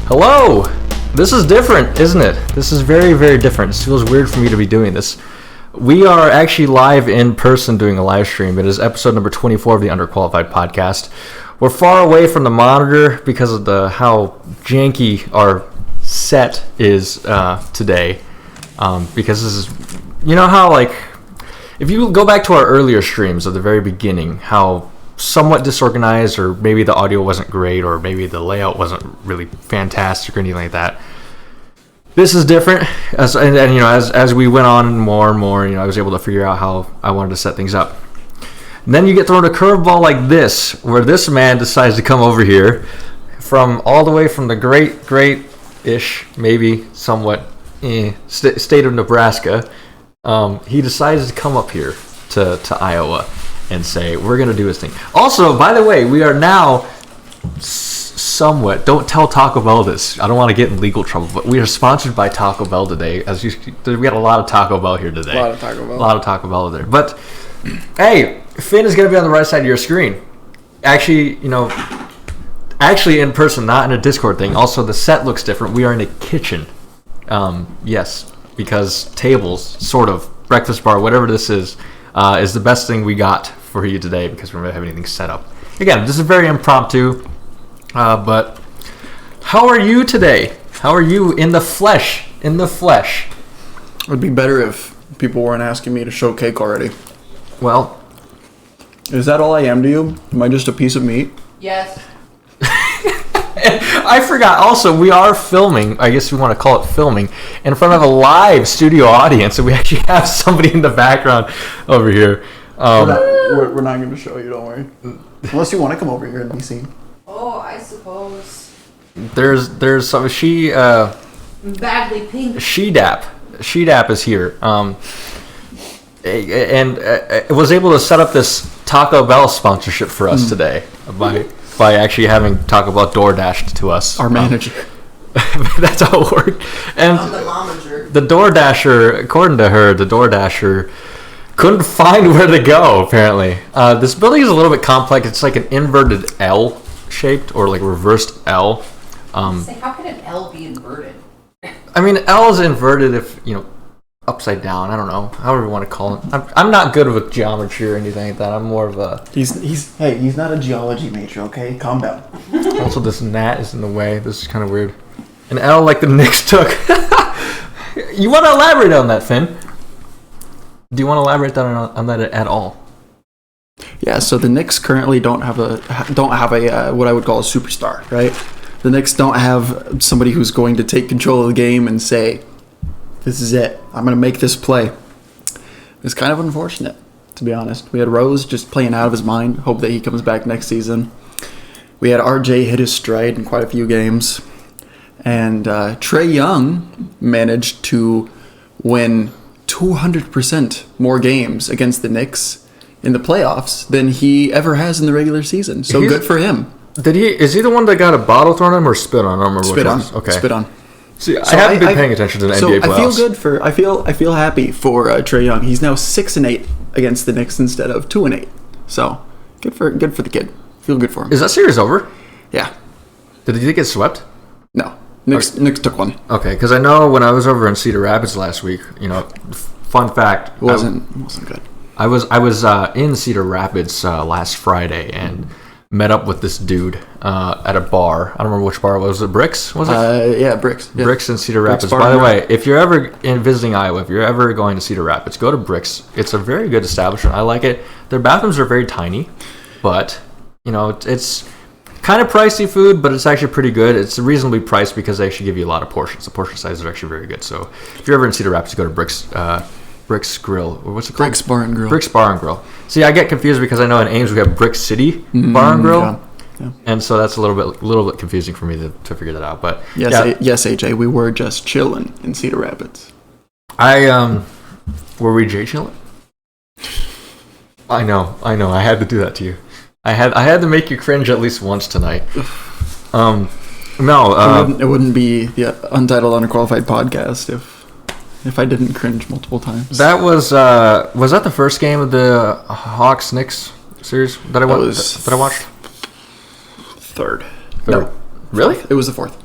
Hello! This is different, isn't it? This is very, very different. It feels weird for me to be doing this. We are actually live in person doing a live stream. It is episode number 24 of the Underqualified Podcast. We're far away from the monitor because of how janky our set is today. Because this is, you know how if you go back to our earlier streams at the very beginning, how somewhat disorganized, or maybe the audio wasn't great, or maybe the layout wasn't really fantastic or anything like that. This is different, as we went on more and more, I was able to figure out how I wanted to set things up. And then you get thrown a curveball like this, where this man decides to come over here from all the way from the great-ish, maybe somewhat state of Nebraska. He decides to come up here to Iowa and say, we're going to do this thing. Also, by the way, we are now somewhat, don't tell Taco Bell this. I don't want to get in legal trouble, but we are sponsored by Taco Bell today. We got a lot of Taco Bell here today. A lot of Taco Bell there. But, hey, Finn is going to be on the right side of your screen. Actually in person, not in a Discord thing. Also, the set looks different. We are in a kitchen. Yes, because tables, sort of, breakfast bar, whatever this is the best thing we got for you today because we don't have anything set up. Again, this is very impromptu, but how are you today? How are you in the flesh? It would be better if people weren't asking me to show cake already. Well, is that all I am to you? Am I just a piece of meat? Yes. I forgot. Also, we are filming. I guess we want to call it filming in front of a live studio audience, and we actually have somebody in the background over here. We're not going to show you. Don't worry. Unless you want to come over here and be seen. Oh, I suppose. There's some badly pink. She-Dap is here. And was able to set up this Taco Bell sponsorship for us today by actually having Taco Bell DoorDashed to us. Our manager. That's how it worked. And the DoorDasher, according to her, couldn't find where to go, apparently. This building is a little bit complex. It's like an inverted L shaped, or like reversed L. How can an L be inverted? I mean, L is inverted if, upside down. I don't know. However you want to call it. I'm not good with geometry or anything like that. I'm more of a... He's not a geology major, okay? Calm down. Also, this gnat is in the way. This is kind of weird. An L like the Knicks took. You want to elaborate on that, Finn? Do you want to elaborate on that at all? Yeah, so the Knicks currently don't have a what I would call a superstar, right? The Knicks don't have somebody who's going to take control of the game and say, this is it. I'm going to make this play. It's kind of unfortunate, to be honest. We had Rose just playing out of his mind. Hope that he comes back next season. We had RJ hit his stride in quite a few games. And Trae Young managed to win 200% more games against the Knicks in the playoffs than he ever has in the regular season. So good for him. Is he the one that got a bottle thrown at him or spit on him? Spit on. Okay. Spit on. See, I haven't been paying attention to the NBA playoffs. I feel happy for Trae Young. He's now 6-8 against the Knicks instead of 2-8. So good for the kid. Feel good for him. Is that series over? Yeah. Did he get swept? No. Knicks took one. Okay, because I know when I was over in Cedar Rapids last week, fun fact, it wasn't good. I was in Cedar Rapids last Friday and met up with this dude at a bar. I don't remember which bar it was. Was it Bricks? Was it? Yeah, Bricks. Yeah. Bricks in Cedar Rapids. By the way, if you're ever visiting Iowa, if you're ever going to Cedar Rapids, go to Bricks. It's a very good establishment. I like it. Their bathrooms are very tiny, but it's kind of pricey food, but it's actually pretty good. It's reasonably priced because they actually give you a lot of portions. The portion sizes are actually very good. So if you're ever in Cedar Rapids, go to Bricks Grill. Or what's it called? Bricks Bar and Grill. Bricks Bar and Grill. See, I get confused because I know in Ames we have Brick City Bar and Grill. Yeah. And so that's a little bit confusing for me to figure that out. But yes, AJ, we were just chilling in Cedar Rapids. Were we J chilling? I know. I had to do that to you. I had to make you cringe at least once tonight. No, it wouldn't be the Untitled Underqualified Podcast if I didn't cringe multiple times. That was that the first game of the Hawks Knicks series that I watched? Third. No. Really? It was the fourth.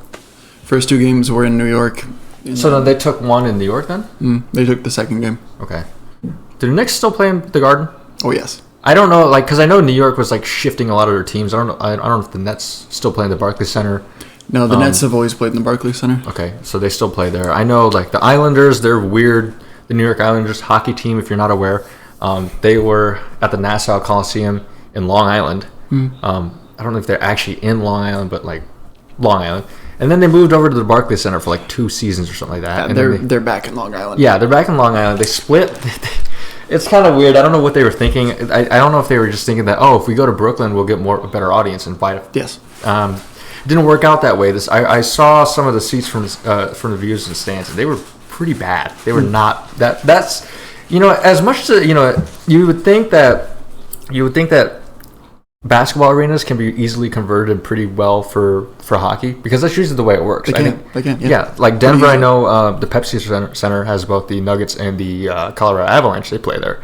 First 2 games were in New York. So then they took one in New York then? They took the second game. Okay. Do the Knicks still play in the Garden? Oh, yes. I don't know, like, because I know New York was like shifting a lot of their teams. I don't know if the Nets still play in the Barclays Center. No, the Nets have always played in the Barclays Center. Okay, so they still play there. I know, like, the Islanders, they're weird. The New York Islanders hockey team, if you're not aware, they were at the Nassau Coliseum in Long Island. I don't know if they're actually in Long Island, but like Long Island. And then they moved over to the Barclays Center for like 2 seasons or something like that. Yeah, and they're back in Long Island. Yeah, they're back in Long Island. They split. It's kind of weird. I don't know what they were thinking. I don't know if they were just thinking that, if we go to Brooklyn, we'll get a better audience and buy it. Yes. It didn't work out that way. I saw some of the seats from the views and stands, and they were pretty bad. They were not that. That's as much as you would think that basketball arenas can be easily converted pretty well for hockey, because that's usually the way it works. They can. Yeah, like Denver, I know the Pepsi Center has both the Nuggets and the Colorado Avalanche. They play there.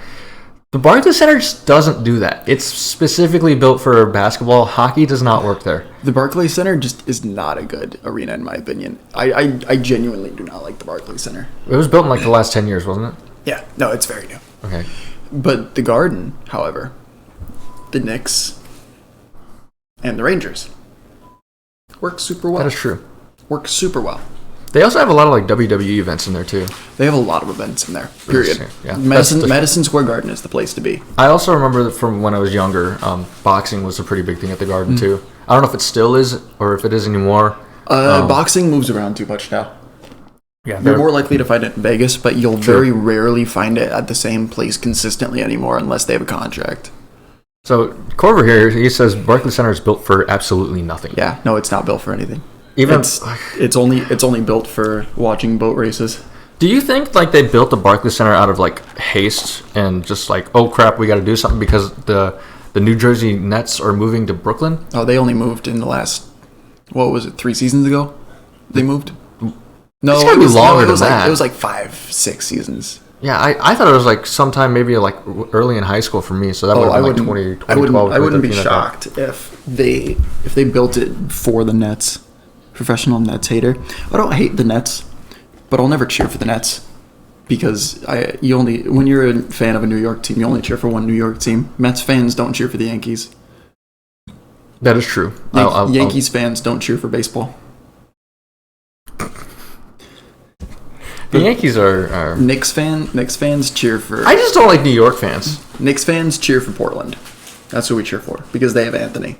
The Barclays Center just doesn't do that. It's specifically built for basketball. Hockey does not work there. The Barclays Center just is not a good arena, in my opinion. I genuinely do not like the Barclays Center. It was built in like the last 10 years, wasn't it? Yeah, no, it's very new. Okay. But the Garden, however, the Knicks and the Rangers work super well. That is true. Work super well. They also have a lot of like WWE events in there too. They have a lot of events in there. Period. Yeah. Madison Square Garden is the place to be. I also remember that from when I was younger, boxing was a pretty big thing at the Garden too. I don't know if it still is or if it is anymore. Boxing moves around too much now. Yeah, you're more likely to find it in Vegas, but you'll very rarely find it at the same place consistently anymore unless they have a contract. So Corver here, he says Barclays Center is built for absolutely nothing. Yeah, no, it's not built for anything. Even it's only built for watching boat races. Do you think like they built the Barclays Center out of like haste and just like, oh crap, we got to do something because the New Jersey Nets are moving to Brooklyn? Oh, they only moved in the last 3 seasons ago? They moved. No, it's gotta be longer than that. Like, it was like 5-6 seasons. Yeah, I thought it was like sometime maybe like early in high school for me. So that would have been like 2012. I wouldn't be shocked if they built it for the Nets. Professional Nets hater. I don't hate the Nets, but I'll never cheer for the Nets because when you're a fan of a New York team, you only cheer for one New York team. Mets fans don't cheer for the Yankees. That is true. Yankees fans don't cheer for baseball. The Yankees are Knicks fans cheer for. I just don't like New York fans. Knicks fans cheer for Portland. That's who we cheer for because they have Anthony.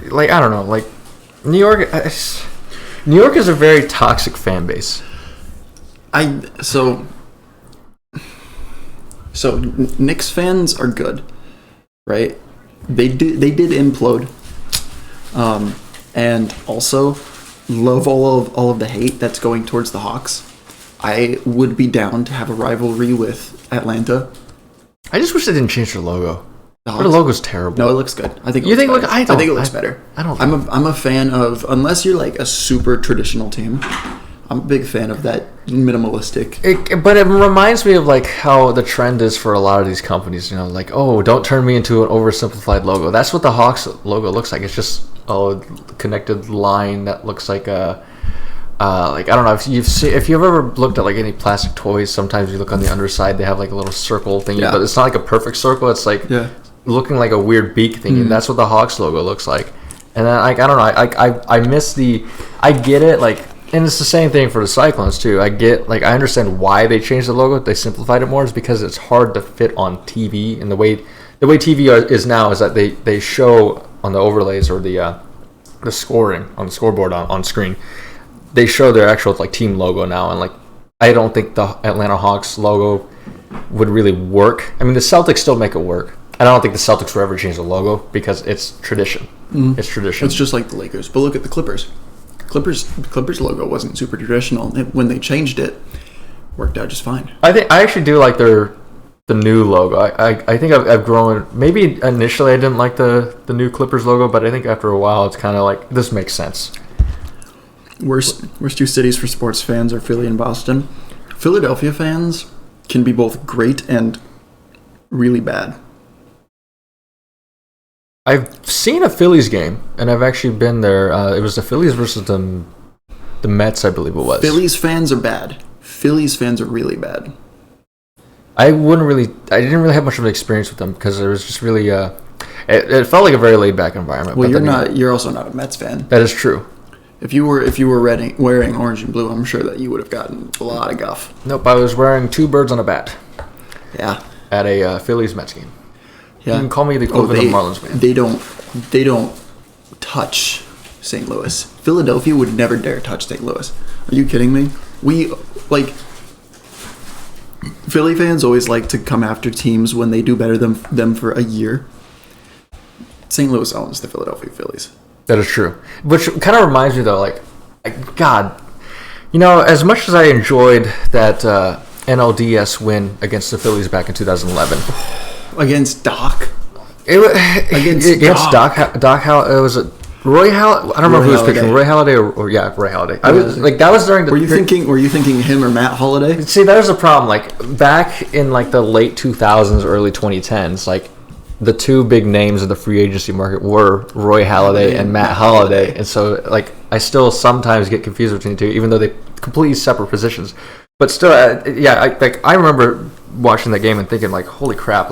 Like I don't know, like New York is a very toxic fan base. So Knicks fans are good, right? They did implode, and also love all of the hate that's going towards the Hawks. I would be down to have a rivalry with Atlanta. I just wish they didn't change their logo. Their logo's terrible. No, it looks good. I think. You think? Look, I think it looks better. I don't. I'm a fan of, unless you're like a super traditional team. I'm a big fan of that minimalistic. But it reminds me of like how the trend is for a lot of these companies. Like, oh, don't turn me into an oversimplified logo. That's what the Hawks logo looks like. It's just a connected line that looks like a. Like I don't know if you've ever looked at like any plastic toys. Sometimes you look on the underside, they have like a little circle thingy, but it's not like a perfect circle. It's like looking like a weird beak thingy. And that's what the Hawks logo looks like. And then like I don't know, I miss I get it, like, and it's the same thing for the Cyclones too. I understand why they changed the logo. They simplified it more. Is because it's hard to fit on TV, and the way TV is now is that they show on the overlays or the scoring on the scoreboard on screen. They show their actual like team logo now, and like I don't think the Atlanta Hawks logo would really work. I mean, the Celtics still make it work. I don't think the Celtics will ever change the logo because it's tradition. It's tradition. It's just like the Lakers. But look at the Clippers. Clippers logo wasn't super traditional. When they changed it, worked out just fine. I actually do like the new logo. I think I've grown. Maybe initially I didn't like the new Clippers logo, but I think after a while it's kind of like this makes sense. Worst two cities for sports fans are Philly and Boston. Philadelphia fans can be both great and really bad. I've seen a Phillies game, and I've actually been there. It was the Phillies versus the the Mets, I believe it was. Phillies fans are bad. Phillies fans are really bad. I didn't really have much of an experience with them because it was just really, it felt like a very laid back environment. Well, you're also not a Mets fan. That is true. If you were wearing orange and blue, I'm sure that you would have gotten a lot of guff. Nope, I was wearing 2 birds on a bat. Yeah. At a Phillies Mets game. Yeah. You can call me the equivalent of Marlins fan. They don't touch St. Louis. Philadelphia would never dare touch St. Louis. Are you kidding me? Philly fans always like to come after teams when they do better than them for a year. St. Louis owns the Philadelphia Phillies. That is true. Which kind of reminds me, though, God, as much as I enjoyed that NLDS win against the Phillies back in 2011. Against Doc? Against Doc Hall, it was Roy Halladay. I don't remember who was pitching, Roy Halladay or Roy Halladay. That was during the. Were you thinking him or Matt Holliday? See, that was the problem. Back in the late 2000s, early 2010s, the 2 big names of the free agency market were Roy Halladay and Matt Holliday, and so I still sometimes get confused between the 2, even though they're completely separate positions. But still, I remember watching that game and thinking holy crap,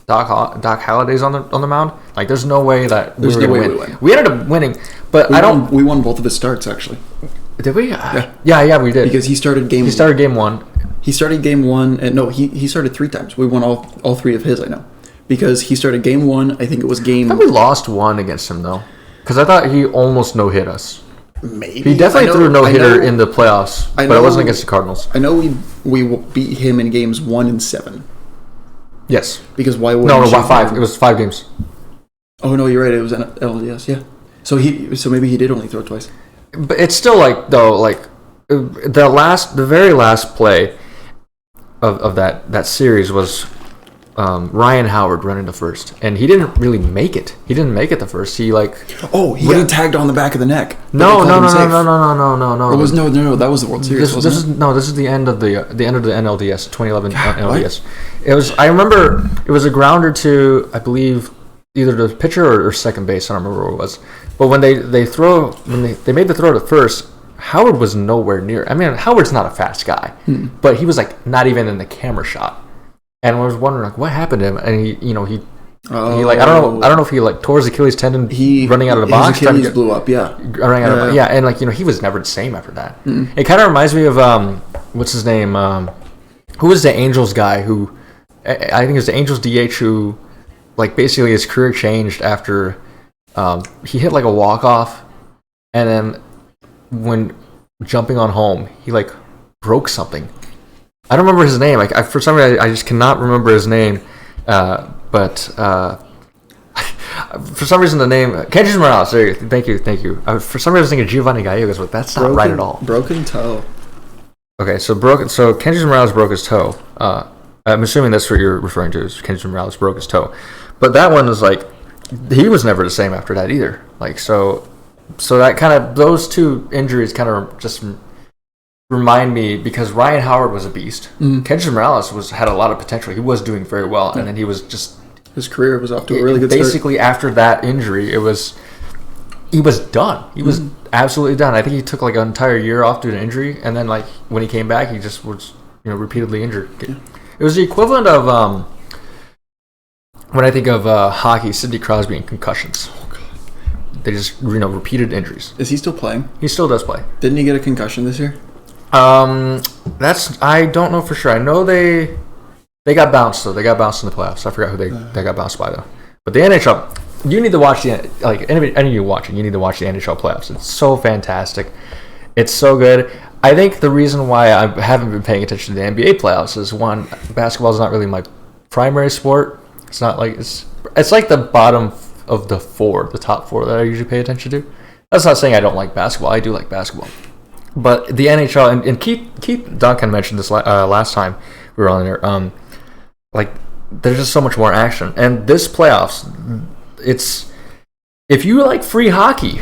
Doc Halladay's on the mound. There's no way that we were going to win. We ended up winning, but we won both of his starts actually. Did we? Yeah, we did. Because he started game 1. He started game 1, and no, he started 3 times. We won all 3 of his. I know. Because he started game 1, I think it was game... I thought we lost 1 against him, though. Because I thought he almost no-hit us. Maybe. He definitely threw a no-hitter in the playoffs, but it wasn't against the Cardinals. I know we beat him in games 1 and 7. Yes. Because why would No, 5. It was 5 games. Oh, no, you're right. It was an LDS, yeah. So maybe he did only throw twice. But it's still the very last play of that series was... Ryan Howard running the first, and he didn't really make it. He didn't make it the first. He got tagged on the back of the neck. No. Or that was the World Series. This is the end of the NLDS, 2011 NLDS. It was. I remember it was a grounder to, I believe, either the pitcher or second base. I don't remember what it was. But when they made the throw to first, Howard was nowhere near. I mean, Howard's not a fast guy, but he was not even in the camera shot. And I was wondering, what happened to him? And he I don't know if he tore his Achilles tendon running out of the box. His Achilles blew up, yeah. Running out of and he was never the same after that. It kind of reminds me of what's his name? Who was the Angels guy who I think it was the Angels DH who basically his career changed after he hit a walk off, and then when jumping on home he broke something. I don't remember his name. For some reason, I just cannot remember his name. But for some reason, the name Kendrick Morales. There you go. Thank you. For some reason, I was thinking Giovanni Gallegos, but that's not right at all. Broken toe. Okay, so Kendrick Morales broke his toe. I'm assuming that's what you're referring to. Is Kendrick Morales broke his toe, but that one was he was never the same after that either. So that kind of those 2 injuries kind of just remind me, because Ryan Howard was a beast. Kendrick Morales had a lot of potential. He was doing very well, and then he was just his career was off to a really good start. Basically, after that injury, he was done. He was absolutely done. I think he took an entire year off due to injury, and then when he came back, he just was repeatedly injured. Yeah. It was the equivalent of when I think of hockey, Sidney Crosby and concussions. Oh God. They just repeated injuries. Is he still playing? He still does play. Didn't he get a concussion this year? I don't know for sure. I know they got bounced though. They got bounced in the playoffs. I forgot who they got bounced by though. But the NHL, you need to watch any of you watching, you need to watch the NHL playoffs. It's so fantastic. It's so good. I think the reason why I haven't been paying attention to the NBA playoffs is, one, basketball is not really my primary sport. It's not it's the bottom of the top 4 that I usually pay attention to. That's not saying I don't like basketball. I do like basketball. But the NHL, and Keith Duncan mentioned this last time we were on there, there's just so much more action. And this playoffs, if you like free hockey,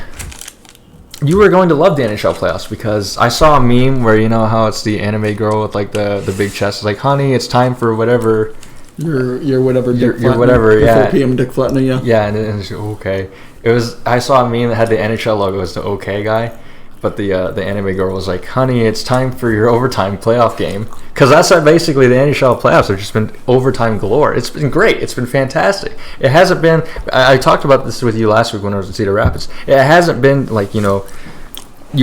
you are going to love the NHL playoffs, because I saw a meme where, how it's the anime girl with the big chest. It's honey, it's time for whatever. Your whatever Dick your whatever, yeah. 4 p.m. Dick Flatner, yeah. Yeah, and it's okay. I saw a meme that had the NHL logo as the OK guy. But the anime girl was like, "Honey, it's time for your overtime playoff game," because that's basically the NHL playoffs have just been overtime galore. It's been great. It's been fantastic. It hasn't been. I talked about this with you last week when I was in Cedar Rapids. It hasn't been like you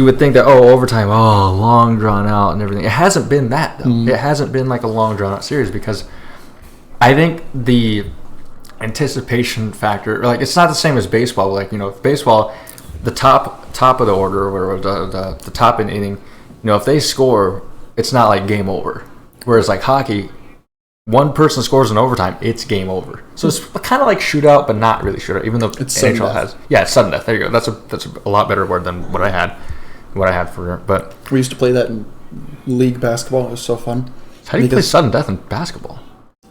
would think that overtime, long drawn out and everything. It hasn't been that though. It hasn't been like a long drawn out series because I think the anticipation factor, like it's not the same as baseball. Like baseball. The top of the order, or the top in inning, if they score, it's not like game over. Whereas like hockey, one person scores in overtime, it's game over. So it's kind of like shootout, but not really shootout. Even though it's NHL has, it's sudden death. There you go. That's a lot better word than what I had for. But we used to play that in league basketball. It was so fun. How do you play sudden death in basketball?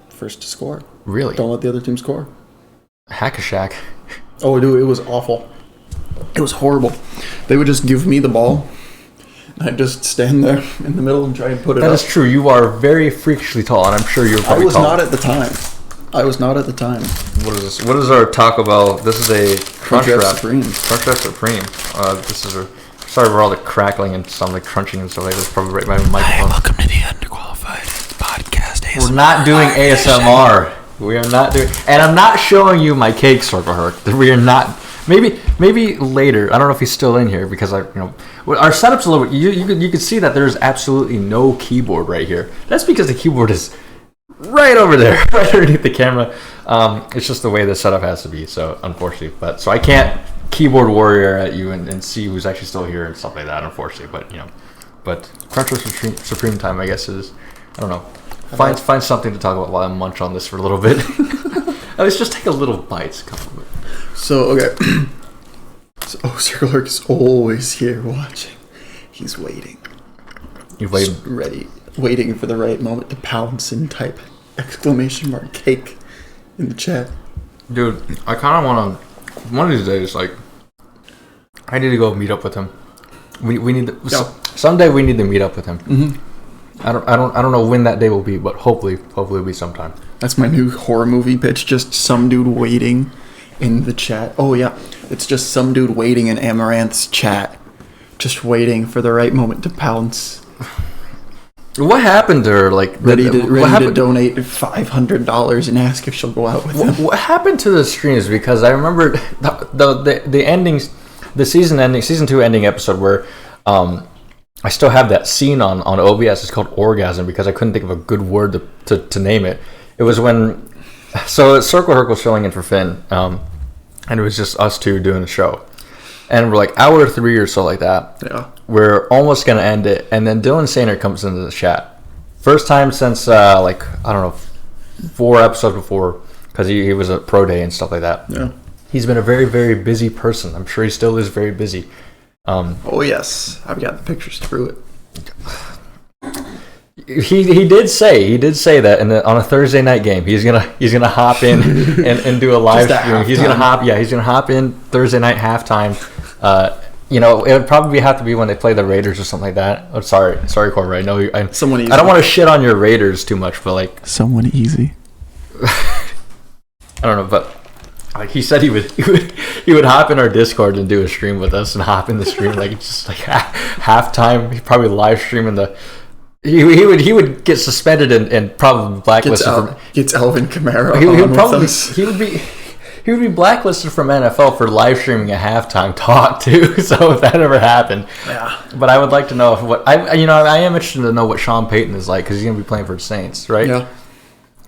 First to score. Really? Don't let the other team score. Hack-a-shack. Oh, dude, it was awful. It was horrible. They would just give me the ball. I'd just stand there in the middle and try and put it up. That is true. You are very freakishly tall, and I'm sure you're probably I was tall. not at the time. What is this? What is our Taco Bell? This is a Crunch Wrap Supreme. Crunch Wrap Supreme. This is sorry for all the crackling and some like crunching and stuff like this. Probably right by my microphone. Welcome to the Underqualified Podcast. ASMR. We're not doing ASMR. We are not doing, and I'm not showing you my cake, Circle Herc. We are not. Maybe later. I don't know if he's still in here because our setup's a little. You could see that there's absolutely no keyboard right here. That's because the keyboard is right over there, right underneath the camera. It's just the way the setup has to be. So unfortunately, so I can't keyboard warrior at you and see who's actually still here and stuff like that. Unfortunately, but Crunch Wrap Supreme time, I guess is. I don't know. Find something to talk about while I munch on this for a little bit. Let's just take a little bite. So, okay. Circle Herc is always here watching. He's waiting. You've waited. Just ready. Waiting for the right moment to pounce and type exclamation mark cake in the chat. Dude, I kind of want to, one of these days, like, I need to go meet up with him. We need to, someday we need to meet up with him. Mm-hmm. I don't know when that day will be, but hopefully it'll be sometime. That's my new horror movie pitch. Just some dude waiting in the chat. Oh yeah, it's just some dude waiting in Amaranth's chat, just waiting for the right moment to pounce. What happened to her? Like ready to donate $500 and ask if she'll go out with him. What happened to the streams? Because I remember the endings, the season 2 ending episode where I still have that scene on OBS. It's called Orgasm because I couldn't think of a good word to name it. It was when Circle Herc was filling in for Finn, and it was just us two doing the show. And we're like hour 3 or so like that. Yeah. We're almost going to end it. And then Dylan Sainer comes into the chat. First time since, 4 episodes before. Because he was at Pro Day and stuff like that. Yeah. He's been a very, very busy person. I'm sure he still is very busy. Oh, yes. I've got the pictures to prove it. He did say that on a Thursday night game he's gonna hop in and do a live stream. He's gonna hop in Thursday night halftime. It would probably have to be when they play the Raiders or something like that. Oh, sorry, Corbett. I know I don't want to shit on your Raiders too much, but like someone easy. I don't know, but like he said he would hop in our Discord and do a stream with us and hop in the stream like just like halftime. He'd probably live streaming the. He would get suspended and probably blacklisted. Gets Alvin Kamara. He would be blacklisted from NFL for live streaming a halftime talk too. So if that ever happened, yeah. But I would like to know I am interested to know what Sean Payton is like because he's gonna be playing for the Saints, right? Yeah.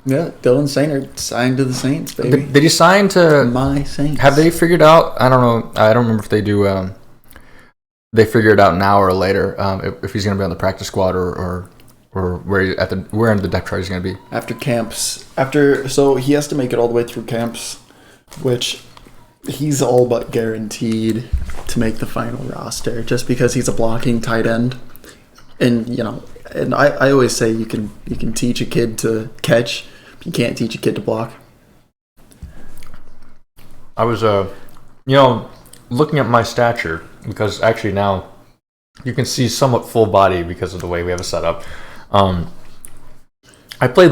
Yeah, Dylan Sainer signed to the Saints, baby. Did he sign to my Saints? Have they figured out? I don't know. I don't remember if they do. They figure it out now or later if he's going to be on the practice squad or where in the depth chart he's going to be after camps. So he has to make it all the way through camps, which he's all but guaranteed to make the final roster just because he's a blocking tight end. And and I always say you can teach a kid to catch, but you can't teach a kid to block. I was looking at my stature because actually now you can see somewhat full body because of the way we have it set up. I played.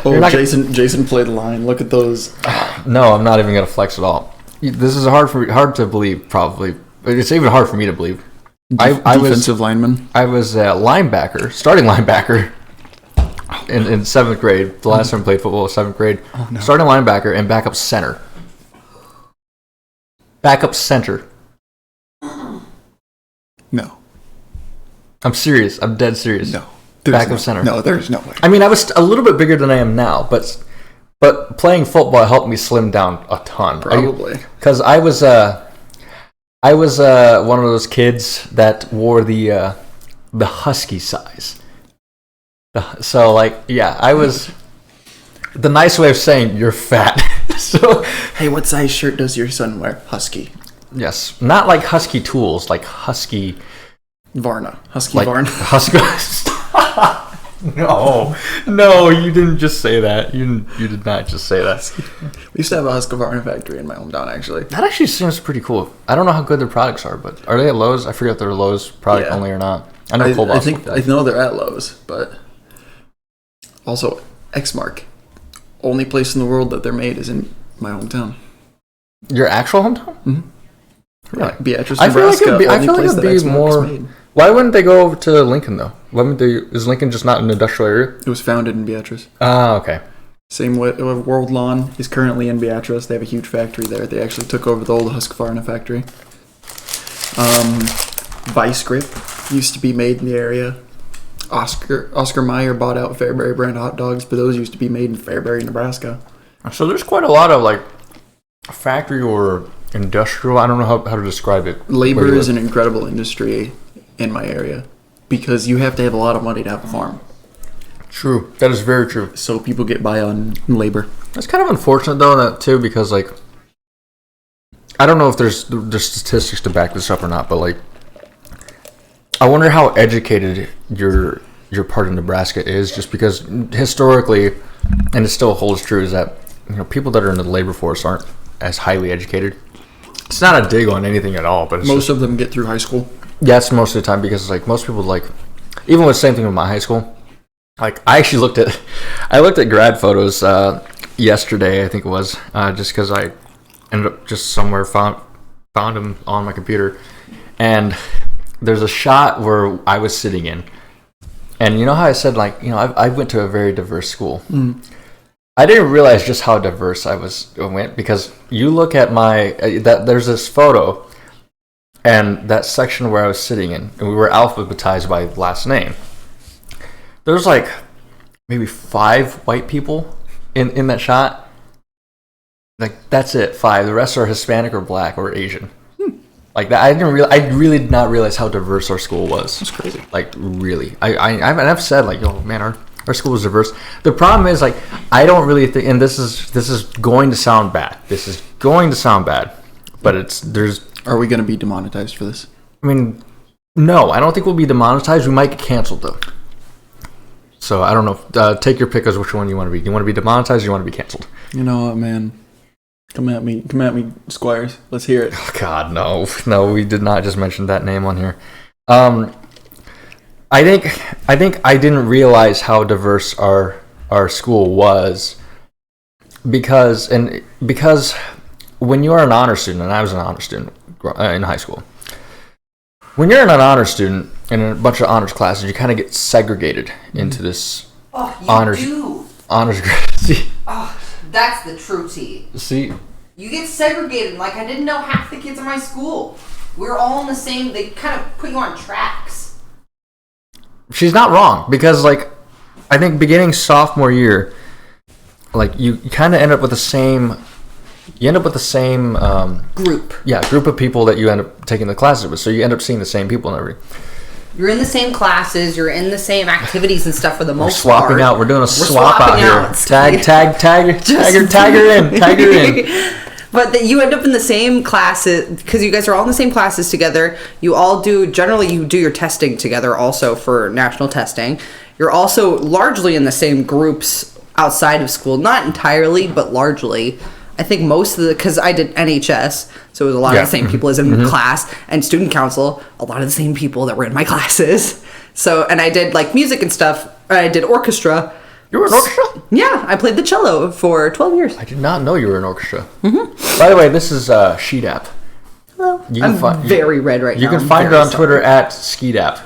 Jason played line. Look at those. No, I'm not even gonna flex at all. This is hard to believe. Probably it's even hard for me to believe. I was defensive lineman. I was a linebacker, starting linebacker in 7th grade. The last time I played football was 7th grade. Oh, no. Starting linebacker and backup center. Backup center. No. I'm serious. I'm dead serious. No. Backup center. No, there's no way. I mean, I was a little bit bigger than I am now, but playing football helped me slim down a ton. Probably. Because I was one of those kids that wore the husky size. So I was the nice way of saying you're fat. So hey, what size shirt does your son wear? Husky. yes, not like husky tools, like husky. Varna. Husky Like Varna. husky. No, you didn't just say that. You did not just say that. We used to have a Husqvarna factory in my hometown, actually. That actually seems pretty cool. I don't know how good their products are, but are they at Lowe's? I forget if they're Lowe's product only or not. I know I know they're at Lowe's, but also Exmark. Only place in the world that they're made is in my hometown. Your actual hometown? Mm-hmm. Really? Beatrice, I feel like Nebraska. it'd be more. Why wouldn't they go over to Lincoln though? Why wouldn't they? Is Lincoln just not an industrial area? It was founded in Beatrice. Ah, okay. Same with World Lawn is currently in Beatrice. They have a huge factory there. They actually took over the old Husqvarna factory. Vice Grip used to be made in the area. Oscar Mayer bought out Fairbury brand hot dogs, but those used to be made in Fairbury, Nebraska. So there's quite a lot of like factory or industrial. I don't know how to describe it. Labor is an incredible industry in my area because you have to have a lot of money to have a farm. True. That is very true. So people get by on labor. That's kind of unfortunate though, that too, because like I don't know if there's statistics to back this up or not, but like I wonder how educated your part of Nebraska is, just because historically, and it still holds true, is that people that are in the labor force aren't as highly educated. It's not a dig on anything at all, but it's most of them get through high school. Yeah, it's most of the time, because like most people even with the same thing with my high school. Like I actually looked at grad photos yesterday, I think it was, just because I ended up just somewhere found them on my computer, and there's a shot where I was sitting in, and you know how I said I went to a very diverse school. Mm. I didn't realize just how diverse I went, because you look at there's this photo, and that section where I was sitting in, and we were alphabetized by last name. There's like maybe 5 white people in that shot. Like that's it, 5. The rest are Hispanic or black or Asian. Like that, I really did not realize how diverse our school was. That's crazy. Like really, I've said like, oh man, our school is diverse. The problem is like I don't really think, and this is going to sound bad. This is going to sound bad, but Are we going to be demonetized for this? I mean, no, I don't think we'll be demonetized. We might get canceled though. So I don't know. Take your pick as which one you want to be. Do you want to be demonetized or you want to be canceled? You know what, man? Come at me, Squires. Let's hear it. Oh, God, no, we did not just mention that name on here. I think I didn't realize how diverse our school was because when you are an honor student, and I was an honor student in high school. When you're an honor student in a bunch of honors classes, you kind of get segregated into this honors grade. Oh, that's the true tea. See, you get segregated. Like I didn't know half the kids in my school. We were all in the same. They kind of put you on tracks. she's not wrong, because like I think beginning sophomore year, like you kind of end up with the same. You end up with the same group. Yeah, group of people that you end up taking the classes with. So you end up seeing the same people and everything. You're in the same classes. You're in the same activities and stuff for the most part. We're swapping out. We're doing a swap out here. Tag her in. But you end up in the same classes because you guys are all in the same classes together. You all do, generally you do your testing together also for national testing. You're also largely in the same groups outside of school. Not entirely, but largely. I think most of because I did NHS, so it was a lot of the same people as in class, and student council, a lot of the same people that were in my classes. So, and I did like music and stuff. I did orchestra. You were in orchestra? Yeah, I played the cello for 12 years. I did not know you were in orchestra. Mm-hmm. By the way, this is Sheet App. I'm very red right now. You can find her on Twitter at Skeedap.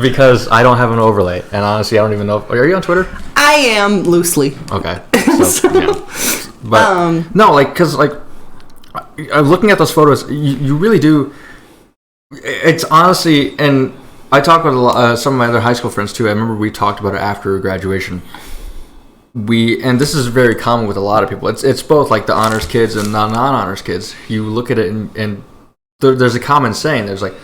Because I don't have an overlay, and honestly, I don't even know. Are you on Twitter? I am loosely. Okay. So, yeah. But no, like, because like, looking at those photos, you really do. It's honestly, and I talked with some of my other high school friends too. I remember we talked about it after graduation. And this is very common with a lot of people. It's both like the honors kids and the non-honors kids. You look at it and there's a common saying. There's like,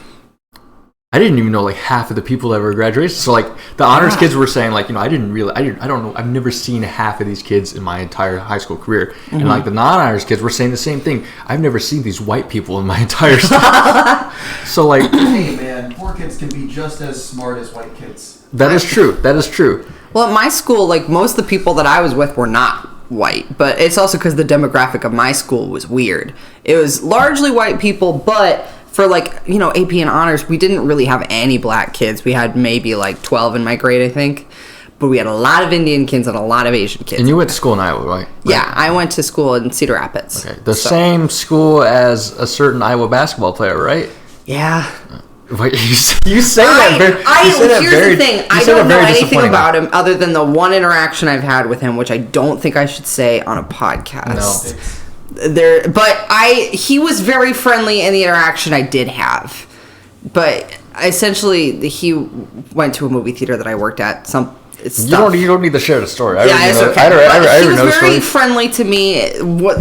I didn't even know like half of the people that were graduating. So like the honors kids were saying like, I don't know. I've never seen half of these kids in my entire high school career. Mm-hmm. And like the non-honors kids were saying the same thing. I've never seen these white people in my entire stuff. So like, hey man, poor kids can be just as smart as white kids. That is true. Well, at my school, like most of the people that I was with were not white, but it's also because the demographic of my school was weird. It was largely white people, but for like, AP and honors, we didn't really have any black kids. We had maybe like 12 in my grade, I think. But we had a lot of Indian kids and a lot of Asian kids. And you went to school in Iowa, right? Yeah, I went to school in Cedar Rapids. Okay, same school as a certain Iowa basketball player, right? Yeah. Wait, you say that very... Here's the thing. I don't know anything about him other than the one interaction I've had with him, which I don't think I should say on a podcast. No. But he was very friendly in the interaction I did have. But essentially, he went to a movie theater that I worked at. You don't need to share the story. It's okay. He was very friendly to me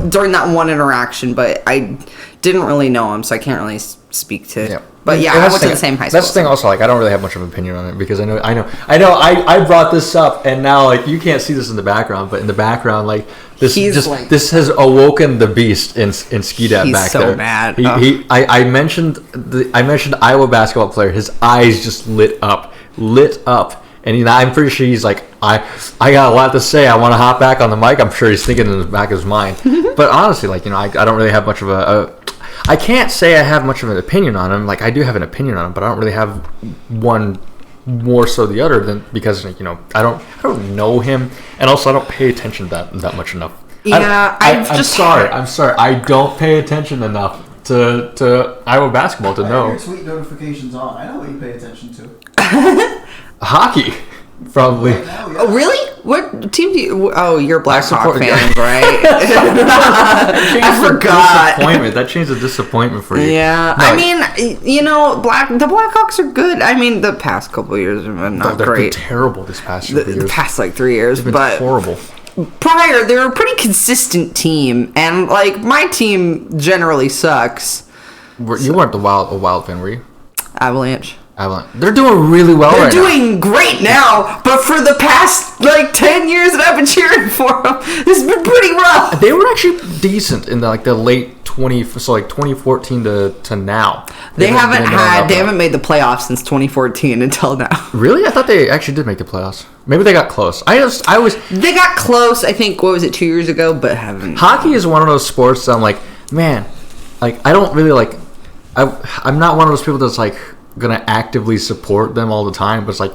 during that one interaction, but I didn't really know him, so I can't really speak to... Yeah. But yeah, I went to the same high school. That's the thing also, like, I don't really have much of an opinion on it because I brought this up and now, like, you can't see this in the background, but in the background, like, this has awoken the beast in Skeedap back there. He's so mad. I mentioned Iowa basketball player, his eyes just lit up. And I'm pretty sure he's like, I got a lot to say. I want to hop back on the mic. I'm sure he's thinking in the back of his mind. But honestly, like, I don't really have much of I can't say I have much of an opinion on him. Like, I do have an opinion on him, but I don't really have one more so the other because I don't know him, and also I don't pay attention that much enough. Yeah, I'm sorry. I don't pay attention enough to Iowa basketball to know. Your tweet notifications on. I know what you pay attention to. Hockey, probably. Right now, yeah. Oh, really? What team do you... Oh, you're Blackhawk fans, right? I forgot. That changed the disappointment for you. Yeah. No, I mean, the Blackhawks are good. I mean, the past couple of years have been not great. They've been terrible this past year. The past, 3 years. They've been horrible. Prior, they were a pretty consistent team. And, like, my team generally sucks. You weren't a wild fan, were you? Avalanche. They're doing really well right now. They're doing great now, but for the past 10 years that I've been cheering for them, it's been pretty rough. They were actually decent in the late 2014 to now. They haven't made the playoffs since 2014 until now. Really? I thought they actually did make the playoffs. Maybe they got close. They got close. I think 2 years ago, but haven't. Hockey is one of those sports that I'm like, man, like I don't really like. I'm not one of those people that's like gonna actively support them all the time, but it's like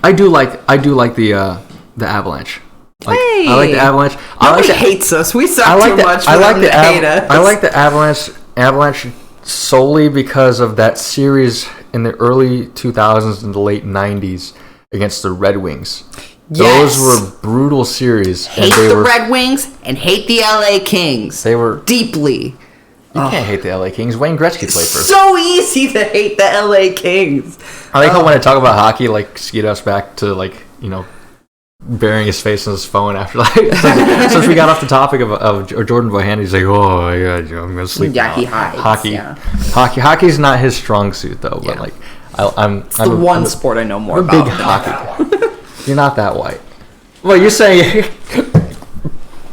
I do like the Avalanche. Like, hey, I like the Avalanche. Nobody hates us. We suck too much. I like the Avalanche solely because of that series in the early 2000s and the late 90s against the Red Wings. Yes. Those were brutal series. Hate the Red Wings and hate the LA Kings. They were deeply. You can't hate the LA Kings. Wayne Gretzky played for us. So easy to hate the LA Kings. I like how when I talk about hockey, like, skeet us back to, burying his face in his phone after, since we got off the topic of Jordan Bohannon, he's like, oh, my God, I'm going to sleep now. He hides. Hockey. Yeah. Hockey's not his strong suit, though, but, it's the one sport I know more about. Big hockey. You're not that white. Well, you're saying...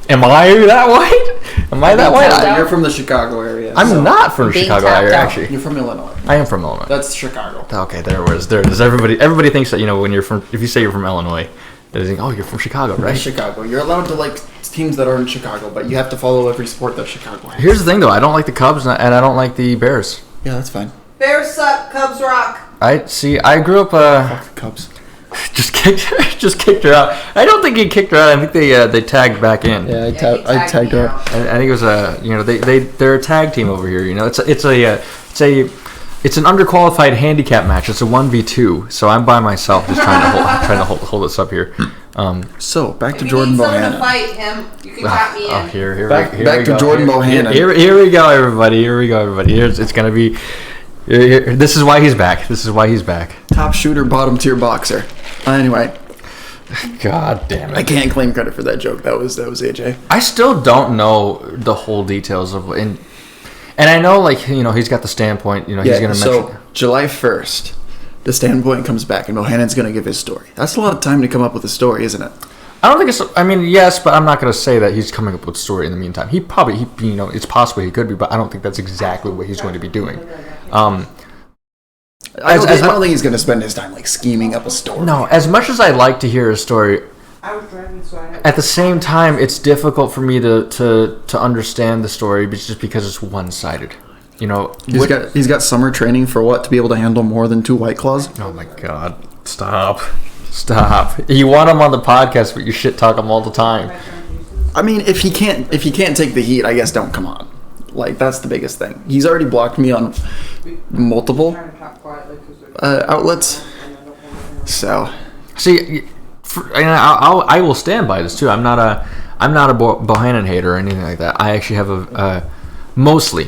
Am I that white? Am I that white? You're from the Chicago area. I'm not from the Chicago area, actually. You're from Illinois. I am from Illinois. That's Chicago. Okay, there it is. Everybody thinks that, when you're from, if you say you're from Illinois, they think, oh, you're from Chicago, right? Chicago. You're allowed to like teams that are in Chicago, but you have to follow every sport that Chicago has. Here's the thing, though. I don't like the Cubs, and I don't like the Bears. Yeah, that's fine. Bears suck. Cubs rock. I grew up... Fuck the Cubs. just kicked her out. I don't think he kicked her out. I think they tagged back in. Yeah, I tagged her. I think it was they're a tag team over here. It's an underqualified handicap match. It's a 1v2. So I'm by myself, just trying to hold this up here. So back to Jordan Bohannon. To fight him, you can tap me in. Back to Jordan Bohannon. Here we go, everybody. It's gonna be. This is why he's back. Top shooter, bottom tier boxer. Anyway. God damn it! I can't claim credit for that joke. That was AJ. I still don't know the whole details of and I know he's got the standpoint. He's gonna mention. So July 1st, the standpoint comes back and Bohannon's gonna give his story. That's a lot of time to come up with a story, isn't it? I don't think it's. I mean, yes, but I'm not gonna say that he's coming up with a story in the meantime. He probably, it's possible he could be, but I don't think that's exactly what he's going to be doing. I don't think he's going to spend his time scheming up a story. No, as much as I like to hear a story, at the same time, it's difficult for me to understand the story just because it's one-sided. He's got summer training for what, to be able to handle more than 2 White Claws? Oh my God! Stop! You want him on the podcast, but you shit talk him all the time. I mean, if he can't take the heat, I guess don't come on. That's the biggest thing. He's already blocked me on multiple outlets. So, see, I will stand by this too. I'm not a Bohannon hater or anything like that. I actually have a mostly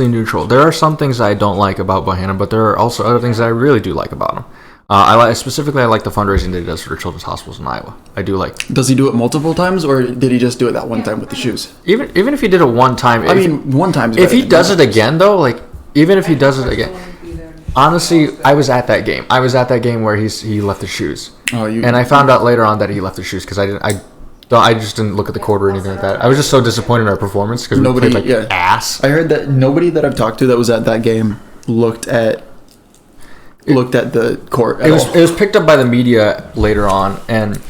neutral. There are some things I don't like about Bohannon, but there are also other things that I really do like about him. I like the fundraising that he does for the children's hospitals in Iowa. I do like. Does he do it multiple times, or did he just do it that one time with the shoes? Even if he did it one time, one time. If he does it again, though, even if he does it again, honestly, I was at that game. I was at that game where he left his shoes. And I found out later on that he left his shoes because I just didn't look at the court or anything like that. I was just so disappointed in our performance because we played ass. I heard that nobody that I've talked to that was at that game looked at the court at all. It was picked up by the media later on, and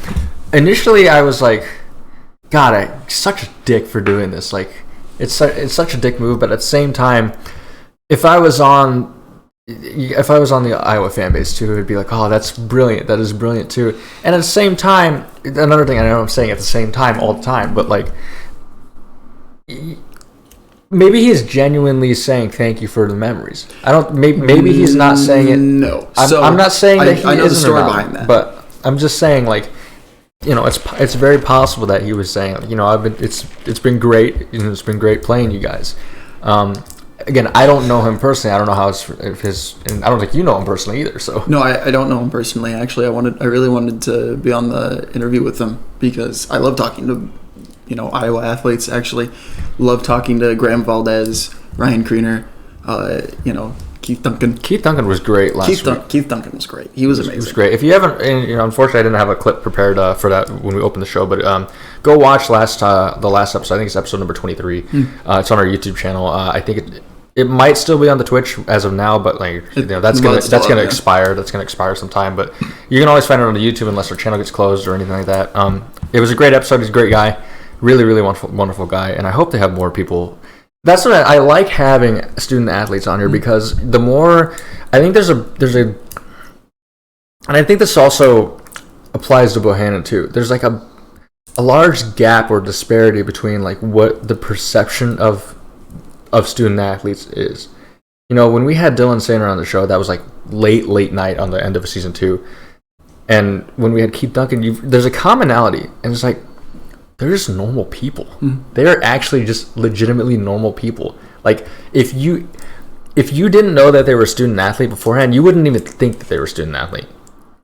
initially I was like, God, I'm such a dick for doing this. It's such a dick move, but at the same time, if I was on the Iowa fan base too, it would be like, oh, that's brilliant. That is brilliant too. And at the same time, another thing I know I'm saying at the same time all the time, but maybe he's genuinely saying thank you for the memories. Maybe he's not saying it. No, I'm not saying that he I know the isn't story about behind that, but I'm just saying it's very possible that he was saying it's been great. It's been great playing you guys. Again, I don't know him personally. I don't know how and I don't think you know him personally either. So no, I don't know him personally. Actually, I really wanted to be on the interview with him because I love talking to Iowa athletes. Actually, love talking to Graham Valdez, Ryan Kriener, Keith Duncan. Keith Duncan was great last week. Keith Duncan was great. He was amazing. He was great. If you haven't, unfortunately, I didn't have a clip prepared for that when we opened the show, but go watch the last episode. I think it's episode number 23. It's on our YouTube channel. I think it might still be on the Twitch as of now, but that's gonna expire. That's gonna expire sometime. But you can always find it on the YouTube unless our channel gets closed or anything like that. It was a great episode. He's a great guy. Really, really wonderful guy, and I hope they have more people. That's what I like having student athletes on here because the more I think there's a, and I think this also applies to Bohannon too. There's a large gap or disparity between what the perception of student athletes is. When we had Dylan Sainer on the show, that was late night on the end of season 2, and when we had Keith Duncan, there's a commonality, and it's they're just normal people. They're actually just legitimately normal people. If you didn't know that they were a student athlete beforehand, you wouldn't even think that they were a student athlete.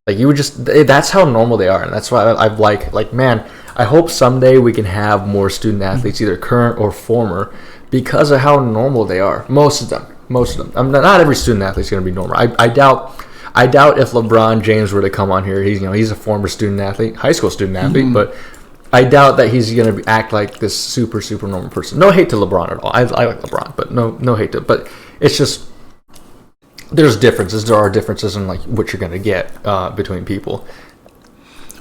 You would just, that's how normal they are. And that's why I man, I hope someday we can have more student athletes, either current or former, because of how normal they are. Most of them. Not every student athlete is going to be normal. I doubt if LeBron James were to come on here, he's a former student athlete, high school student athlete, but I doubt that he's going to act like this super, super normal person. No hate to LeBron at all. I like LeBron, but no hate to. But it's just there's differences. There are differences in what you're going to get between people.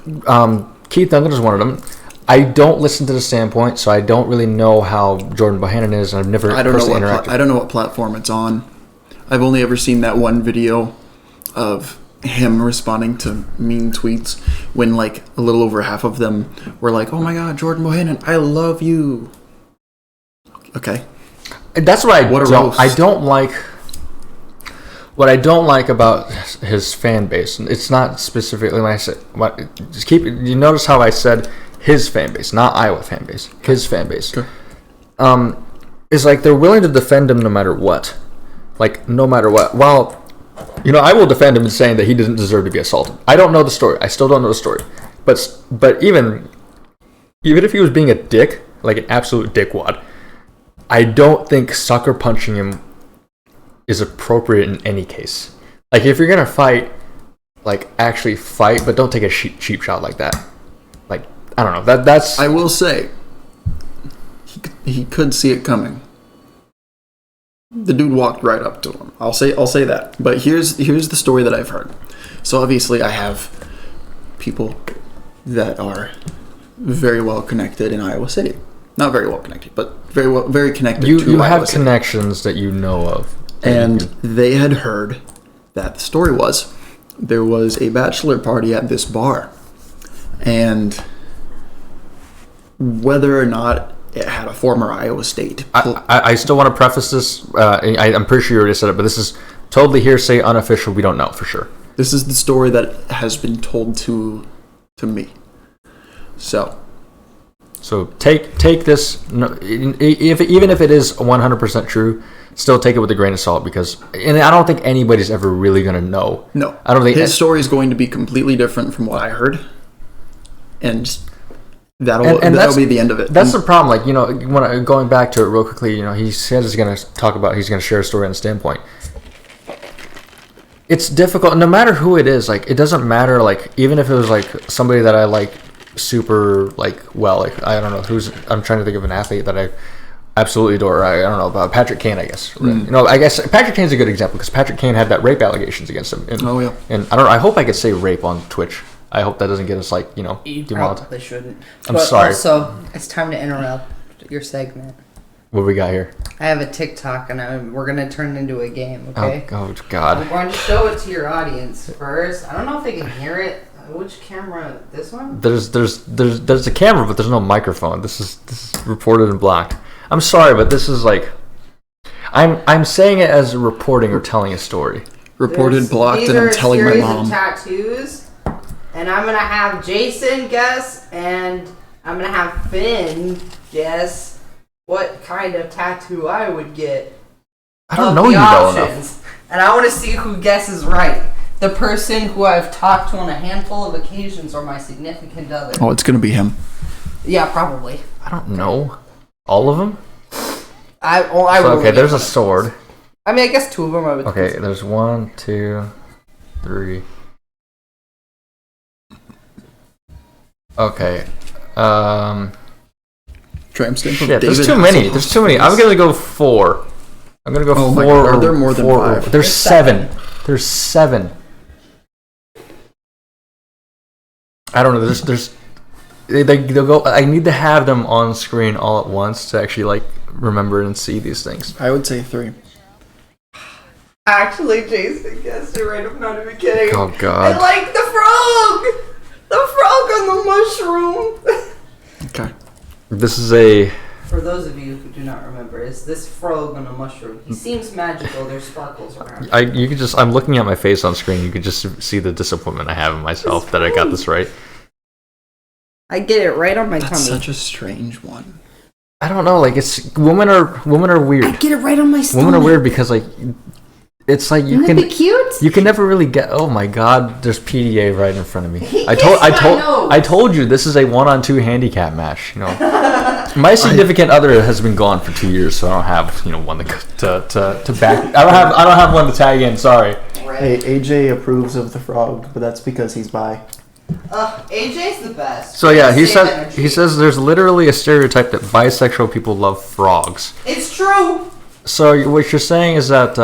Keith Duncan is one of them. I don't listen to the standpoint, so I don't really know how Jordan Bohannon is, and I've never personally interacted. I don't know what platform it's on. I've only ever seen that one video of him responding to mean tweets. when like a little over half of them were like, "Oh my God, Jordan Bohannon, I love you." Okay, that's what I What a don't. roast. I don't like. What I don't like about his fan base, it's not specifically when I said, just keep. You notice how I said his fan base, not Iowa fan base, his fan base. Okay. Is like they're willing to defend him no matter what, like no matter what. Well, I will defend him in saying that he didn't deserve to be assaulted. I don't know the story. I still don't know the story, but even if he was being a dick, like an absolute dickwad, I don't think sucker punching him is appropriate in any case. Like, if you're gonna fight, like, actually fight, but don't take a cheap shot like that. Like, I don't know. That's. I will say, he could see it coming. The dude walked right up to him. I'll say that. But here's the story that I've heard. So obviously, I have people that are very well connected in Iowa City. Not very well connected, but very connected. You Iowa have City. connections that you know of. And they had heard that the story was there was a bachelor party at this bar. And whether or not it had a former Iowa State. I still want to preface this. I'm pretty sure you already said it, but this is totally hearsay, unofficial. We don't know for sure. This is the story that has been told to me. So take this. Even if it is 100% true, still take it with a grain of salt and I don't think anybody's ever really gonna know. No, I don't think his story is going to be completely different from what I heard, and that'll be the end of it. That's the problem. Like, going back to it real quickly, he said he's gonna share a story on the standpoint. It's difficult, no matter who it is. Like, it doesn't matter. Like, even if it was like somebody that I like super like I don't know I'm trying to think of an athlete that I absolutely adore. I don't know about Patrick Kane, I guess. I guess Patrick Kane's a good example because Patrick Kane had that rape allegations against him. And, oh yeah. And I don't know. I hope I could say rape on Twitch. I hope that doesn't get us You probably shouldn't. I'm sorry. Also, it's time to interrupt your segment. What we got here? I have a TikTok and we're gonna turn it into a game. Okay. Oh God. I'm going to show it to your audience first. I don't know if they can hear it. Which camera? This one? There's a camera, but there's no microphone. This is reported and blocked. I'm sorry, but this is like I'm saying it as reporting or telling a story. Reported, blocked, and I'm telling my mom. These are a series of tattoos, and I'm gonna have Jason guess, and I'm gonna have Finn guess what kind of tattoo I would get. I don't know you well enough. And I want to see who guesses right. The person who I've talked to on a handful of occasions or my significant other. Oh, it's gonna be him. Yeah, probably. I don't know. All of them? Okay, there's a sword. I mean, I guess two of them I would Okay, there's 1, 2, 3. Okay. Tramp stamp of Shit, there's David too many. Hasselhoff. There's too many. I'm gonna go 4. I'm gonna go 4. My God, are there more than 4? 5? There's 7. There's 7. I don't know. They'll go. I need to have them on screen all at once to actually remember and see these things. I would say 3. Actually, Jason guessed it right. I'm not even kidding. Oh God! I like the frog on the mushroom. Okay. This is a. For those of you who do not remember, is this frog on a mushroom? He seems magical. There's sparkles around. I'm looking at my face on screen. You could just see the disappointment I have in myself that I got this right. I get it right on my tummy. That's such a strange one. I don't know. It's women are weird. I get it right on my stomach. Women are weird because it's like you Wouldn't it be cute? You can never really get. Oh my God! There's PDA right in front of me. He I told you this is a 1-on-2 handicap match. My significant other has been gone for 2 years, so I don't have one to back. I don't have one to tag in. Sorry. Hey, AJ approves of the frog, but that's because he's bi. AJ's the best. So yeah, he says there's literally a stereotype that bisexual people love frogs. It's true. So what you're saying is that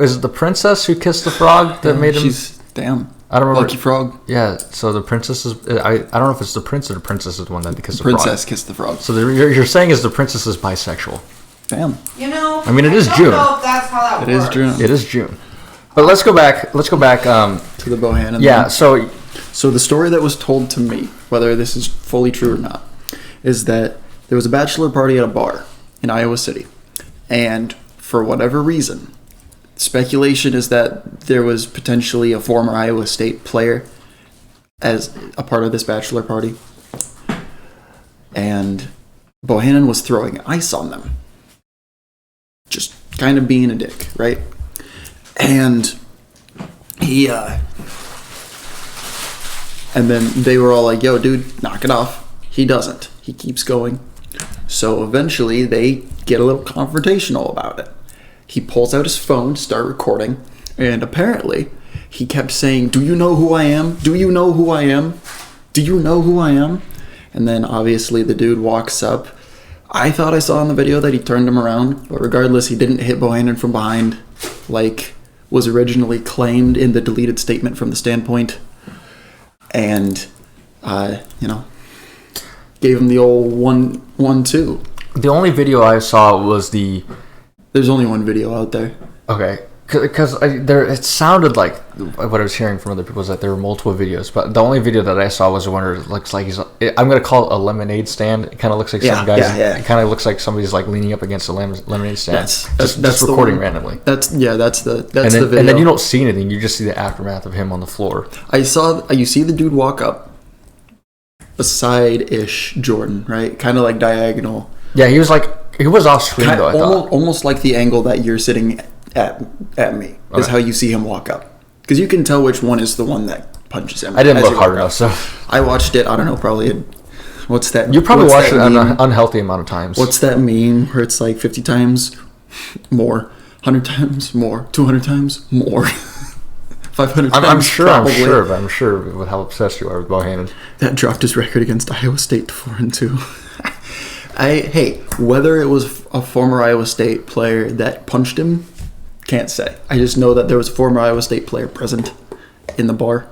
is it the princess who kissed the frog that made him? Damn. I don't remember. Lucky frog. Yeah. So the princess is. I don't know if it's the prince or the princess is the one that kissed the frog. Princess kissed the frog. So you're saying is the princess is bisexual. Damn. I mean, it is June. I don't know if that's how that works. It is June. It is June. But let's go back. To the Bohannon. Yeah. So So the story that was told to me, whether this is fully true or not, is that there was a bachelor party at a bar in Iowa City. And for whatever reason, speculation is that there was potentially a former Iowa State player as a part of this bachelor party. And Bohannon was throwing ice on them. Just kind of being a dick, right? And and then they were all like, yo, dude, knock it off. He doesn't. He keeps going. So eventually they get a little confrontational about it. He pulls out his phone to start recording, and apparently he kept saying, do you know who I am? Do you know who I am? Do you know who I am? And then obviously the dude walks up. I thought I saw in the video that he turned him around, but regardless, he didn't hit Bohannon from behind like was originally claimed in the deleted statement from the standpoint. And, gave him the old 1-2. The only video I saw was the... There's only one video out there. Okay. Because it sounded like what I was hearing from other people is that there were multiple videos, but the only video that I saw was one where it looks like I'm going to call it a lemonade stand. It kind of looks like some guys. Yeah. It kind of looks like somebody's like leaning up against a lemonade stand. That's recording randomly. That's the video. And then you don't see anything. You just see the aftermath of him on the floor. You see the dude walk up beside-ish Jordan, right? Kind of like diagonal. Yeah, he was off screen though. I thought almost like the angle that you're sitting at me is how you see him walk up, because you can tell which one is the one that punches him. I didn't look hard enough, so I watched it. I don't know, probably. What's that? You probably watched it an unhealthy amount of times. What's that meme where it's like 50 times more, 100 times more, 200 times more, 500 times? I'm sure with how obsessed you are with Bohannon. That dropped his record against Iowa State to 4-2. Whether it was a former Iowa State player that punched him, can't say. I just know that there was a former Iowa State player present in the bar.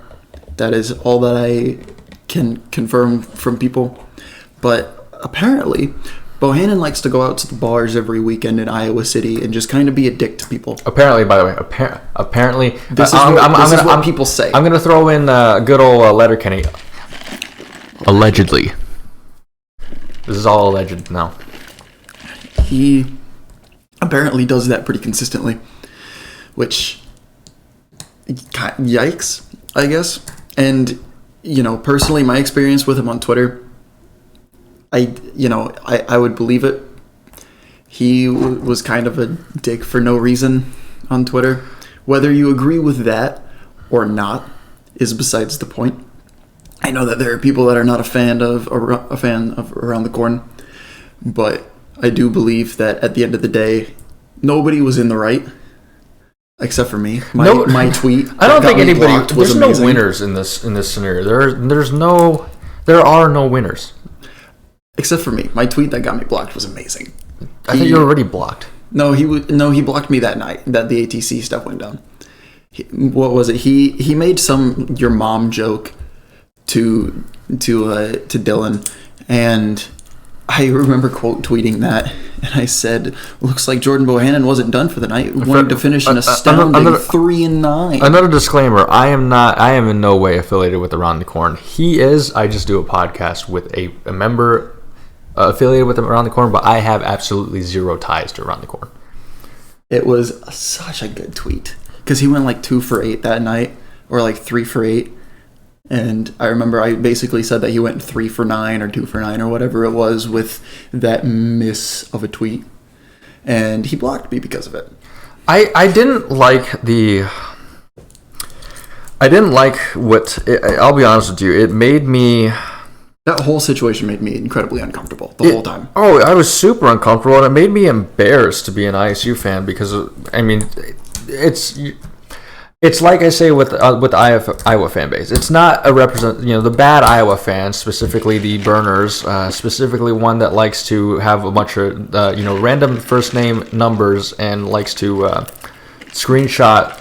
That is all that I can confirm from people. But apparently, Bohannon likes to go out to the bars every weekend in Iowa City and just kind of be a dick to people. Apparently, by the way, apparently, this is what people say. I'm going to throw in good old Letterkenny. Allegedly. This is all alleged now. He apparently does that pretty consistently, which, yikes, I guess. And, personally, my experience with him on Twitter, I would believe it. He was kind of a dick for no reason on Twitter. Whether you agree with that or not is besides the point. I know that there are people that are not a fan of Around the Corn, but I do believe that at the end of the day, nobody was in the right, except for me. My tweet. I don't think anybody. There's no winners in this scenario. There are no winners, except for me. My tweet that got me blocked was amazing. I think you're already blocked. No, he blocked me that night that the ATC stuff went down. What was it? He made some your mom joke to Dylan, and I remember quote tweeting that, and I said, "Looks like Jordan Bohannon wasn't done for the night. Wanted to finish an astounding 3-9." Another disclaimer: I am in no way affiliated with Around the Corn. He is. I just do a podcast with a member affiliated with Around the Corn, but I have absolutely zero ties to Around the Corn. It was such a good tweet because he went like 2 for 8 that night, or like 3 for 8. And I remember I basically said that he went 3 for 9 or 2 for 9 or whatever it was with that miss of a tweet. And he blocked me because of it. I didn't like I'll be honest with you, it made me... That whole situation made me incredibly uncomfortable the whole time. Oh, I was super uncomfortable, and it made me embarrassed to be an ISU fan because, it's like I say with the Iowa fan base. It's not a the bad Iowa fans, specifically the burners, specifically one that likes to have a bunch of random first name numbers and likes to screenshot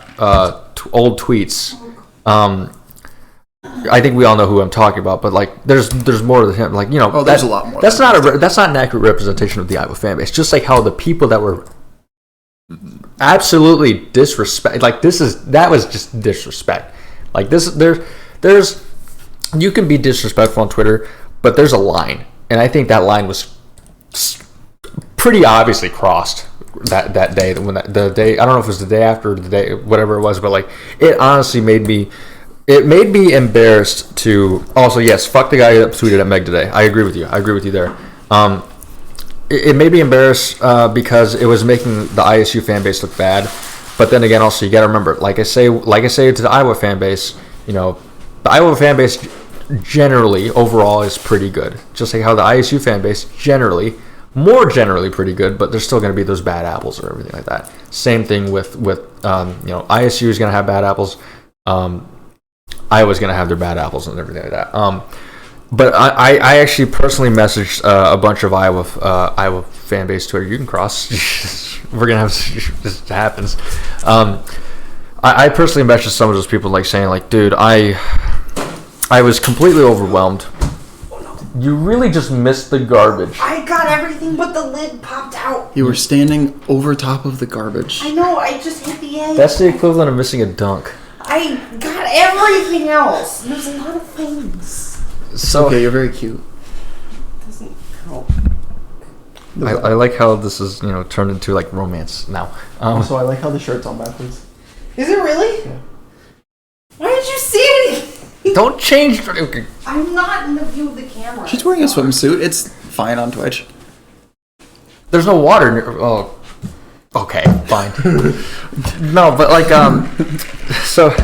old tweets. I think we all know who I'm talking about, but there's more to him. There's a lot more. That's not an accurate representation of the Iowa fan base. Just like how the people that were absolutely disrespect, that was just disrespect. There's you can be disrespectful on Twitter, but there's a line, and I think that line was pretty obviously crossed that day. The day, I don't know if it was the day after or the day, whatever it was, but like it honestly made me embarrassed to. Also, yes, fuck the guy that tweeted at Meg today. I agree with you there. It made me embarrassed because it was making the ISU fan base look bad. But then again, also you got to remember, like I say to the Iowa fan base, the Iowa fan base generally overall is pretty good. Just like how the ISU fan base more generally pretty good, but there's still going to be those bad apples or everything like that. Same thing with ISU is going to have bad apples. Iowa's going to have their bad apples and everything like that. But I actually personally messaged a bunch of Iowa fan base Twitter. You can cross. We're gonna have this happens. I personally messaged some of those people like saying like, dude, I was completely overwhelmed. You really just missed the garbage. I got everything but the lid popped out. You were standing over top of the garbage. I know, I just hit the egg. That's the equivalent of missing a dunk. I got everything else. There's a lot of things. So okay, you're very cute. Doesn't help. I like how this is turned into like romance now. Also, I like how the shirt's on backwards. Is it really? Yeah. Why did you see anything? Don't change. I'm not in the view of the camera. She's wearing a swimsuit. It's fine on Twitch. There's no water near. Oh, okay, fine. No, but like so.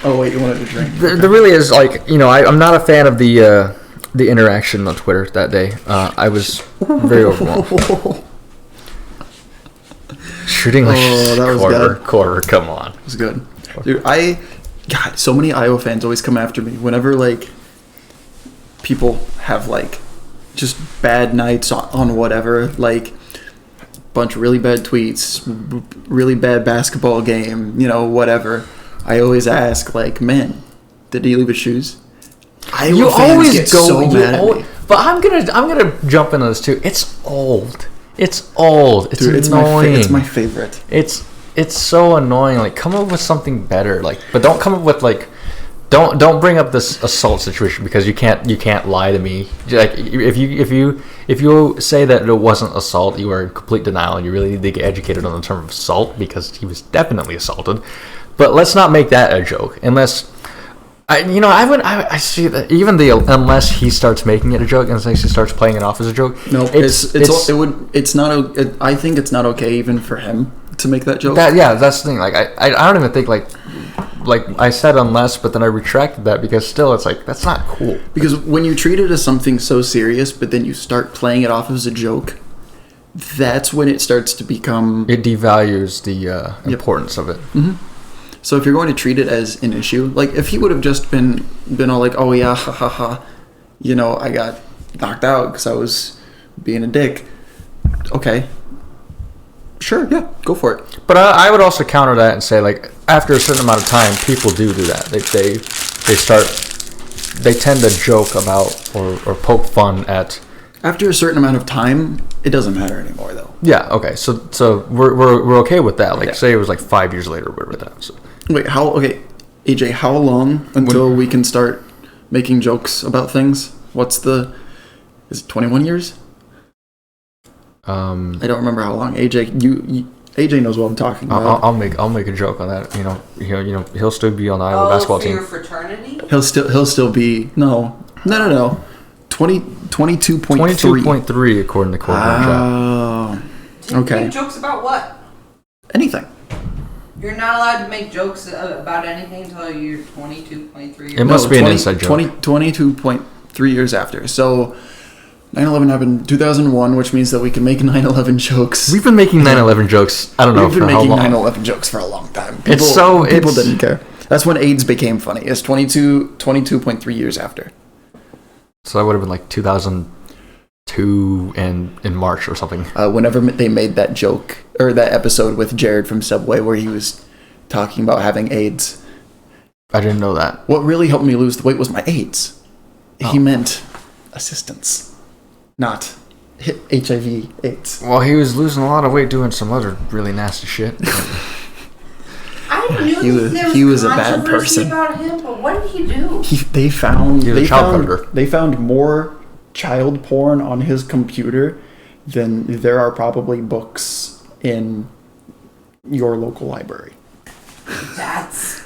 Oh wait, you wanted to drink? There really is like I'm not a fan of the interaction on Twitter that day. I was very overwhelmed. Shooting like quarter. Come on, it was good, dude. God, so many Iowa fans always come after me whenever like people have like just bad nights on whatever, like bunch of really bad tweets, really bad basketball game, whatever. I always ask like, man, did he leave his shoes? You always go so mad at me. But I'm gonna jump into this too. It's old. It's Dude, annoying. It's my favorite. It's so annoying. Like, come up with something better. Like, but don't come up with like, don't bring up this assault situation because you can't lie to me. Like, if you say that it wasn't assault, you are in complete denial, and you really need to get educated on the term of assault because he was definitely assaulted. But let's not make that a joke unless. I see that even unless he starts making it a joke and he starts playing it off as a joke. No, it's not. I think it's not okay even for him to make that joke. That's the thing. Like I don't even think like I said unless, but then I retracted that because still it's like that's not cool. Because when you treat it as something so serious, but then you start playing it off as a joke, that's when it starts to become. It devalues the importance of it. Mm-hmm. So if you're going to treat it as an issue, like if he would have just been all like, oh yeah, ha ha ha, I got knocked out because I was being a dick. Okay. Sure, yeah, go for it. But I would also counter that and say like after a certain amount of time, people do that. They tend to joke about or poke fun at. After a certain amount of time, it doesn't matter anymore though. Yeah. Okay. So we're okay with that. Like say it was like 5 years later or whatever that. So. Wait, AJ, how long until we can start making jokes about things? Is it 21 years? I don't remember how long. AJ, AJ knows what I'm talking about. I'll make a joke on that. He'll still be on the Iowa basketball team. Your fraternity? He'll still be no. 22.3. 22.3 according to Corbin. Oh. Okay. Make jokes about what? Anything. You're not allowed to make jokes about anything until you're 22.3 years. It must be an inside joke. 22.3 years after. So 9/11 happened in 2001, which means that we can make 9/11 jokes. We've been making 9/11 jokes. I don't know for how long. We've been making 9/11 jokes for a long time. People didn't care. That's when AIDS became funny. It's 22.3 years after. So that would have been like 2002 and in March or something. Whenever they made that joke or that episode with Jared from Subway where he was talking about having AIDS. I didn't know that. What really helped me lose the weight was my AIDS. Oh. He meant assistance, not HIV/AIDS. Well, he was losing a lot of weight doing some other really nasty shit. I I knew he was a bad controversy person. about him, but what did he do? They found He was a child predator. they found more child porn on his computer than there are probably books in your local library. That's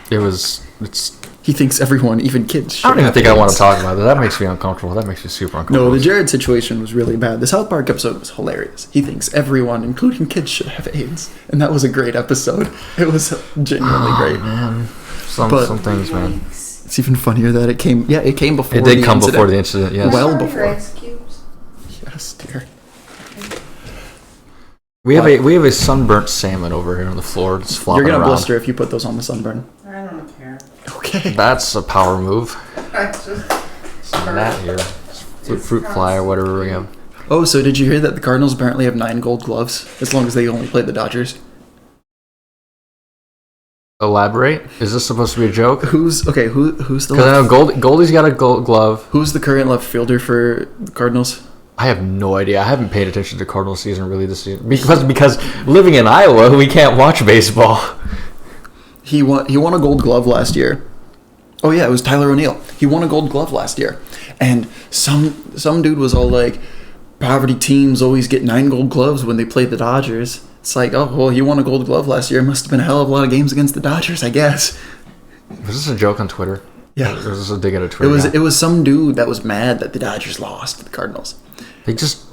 It's. He thinks everyone, even kids. I don't even should think have I want to AIDS. talk about that. That makes me uncomfortable. That makes me super uncomfortable. No, the Jared situation was really bad. The South Park episode was hilarious. He thinks everyone, including kids, should have AIDS, and that was a great episode. It was genuinely great. Man, some things, man. It's even funnier that it came. Yeah, it came before. It did the come incident. before the incident. Yes. Well Sorry, before. Ice cubes. Yes, dear. We have a sunburnt salmon over here on the floor, just flopping You're gonna around. blister if you put those on the sunburn. I don't care. Okay. That's a power move. I just That here, fruit fly or whatever we have. Oh, so did you hear that the Cardinals apparently have 9 gold gloves as long as they only play the Dodgers? Elaborate. Is this supposed to be a joke? Who's the Because I know Goldie's got a gold glove. who's the current left fielder for the Cardinals? I have no idea. I haven't paid attention to Cardinals season really this season because living in Iowa, we can't watch baseball. He won a gold glove last year. Oh yeah, it was Tyler O'Neill. He won a gold glove last year. And some dude was all like, poverty teams always get 9 gold gloves when they play the Dodgers. It's like, oh well, he won a gold glove last year. Must have been a hell of a lot of games against the Dodgers, I guess. Was this a joke on Twitter? Yeah. Or was this a dig at a Twitter? It was some dude that was mad that the Dodgers lost to the Cardinals. They just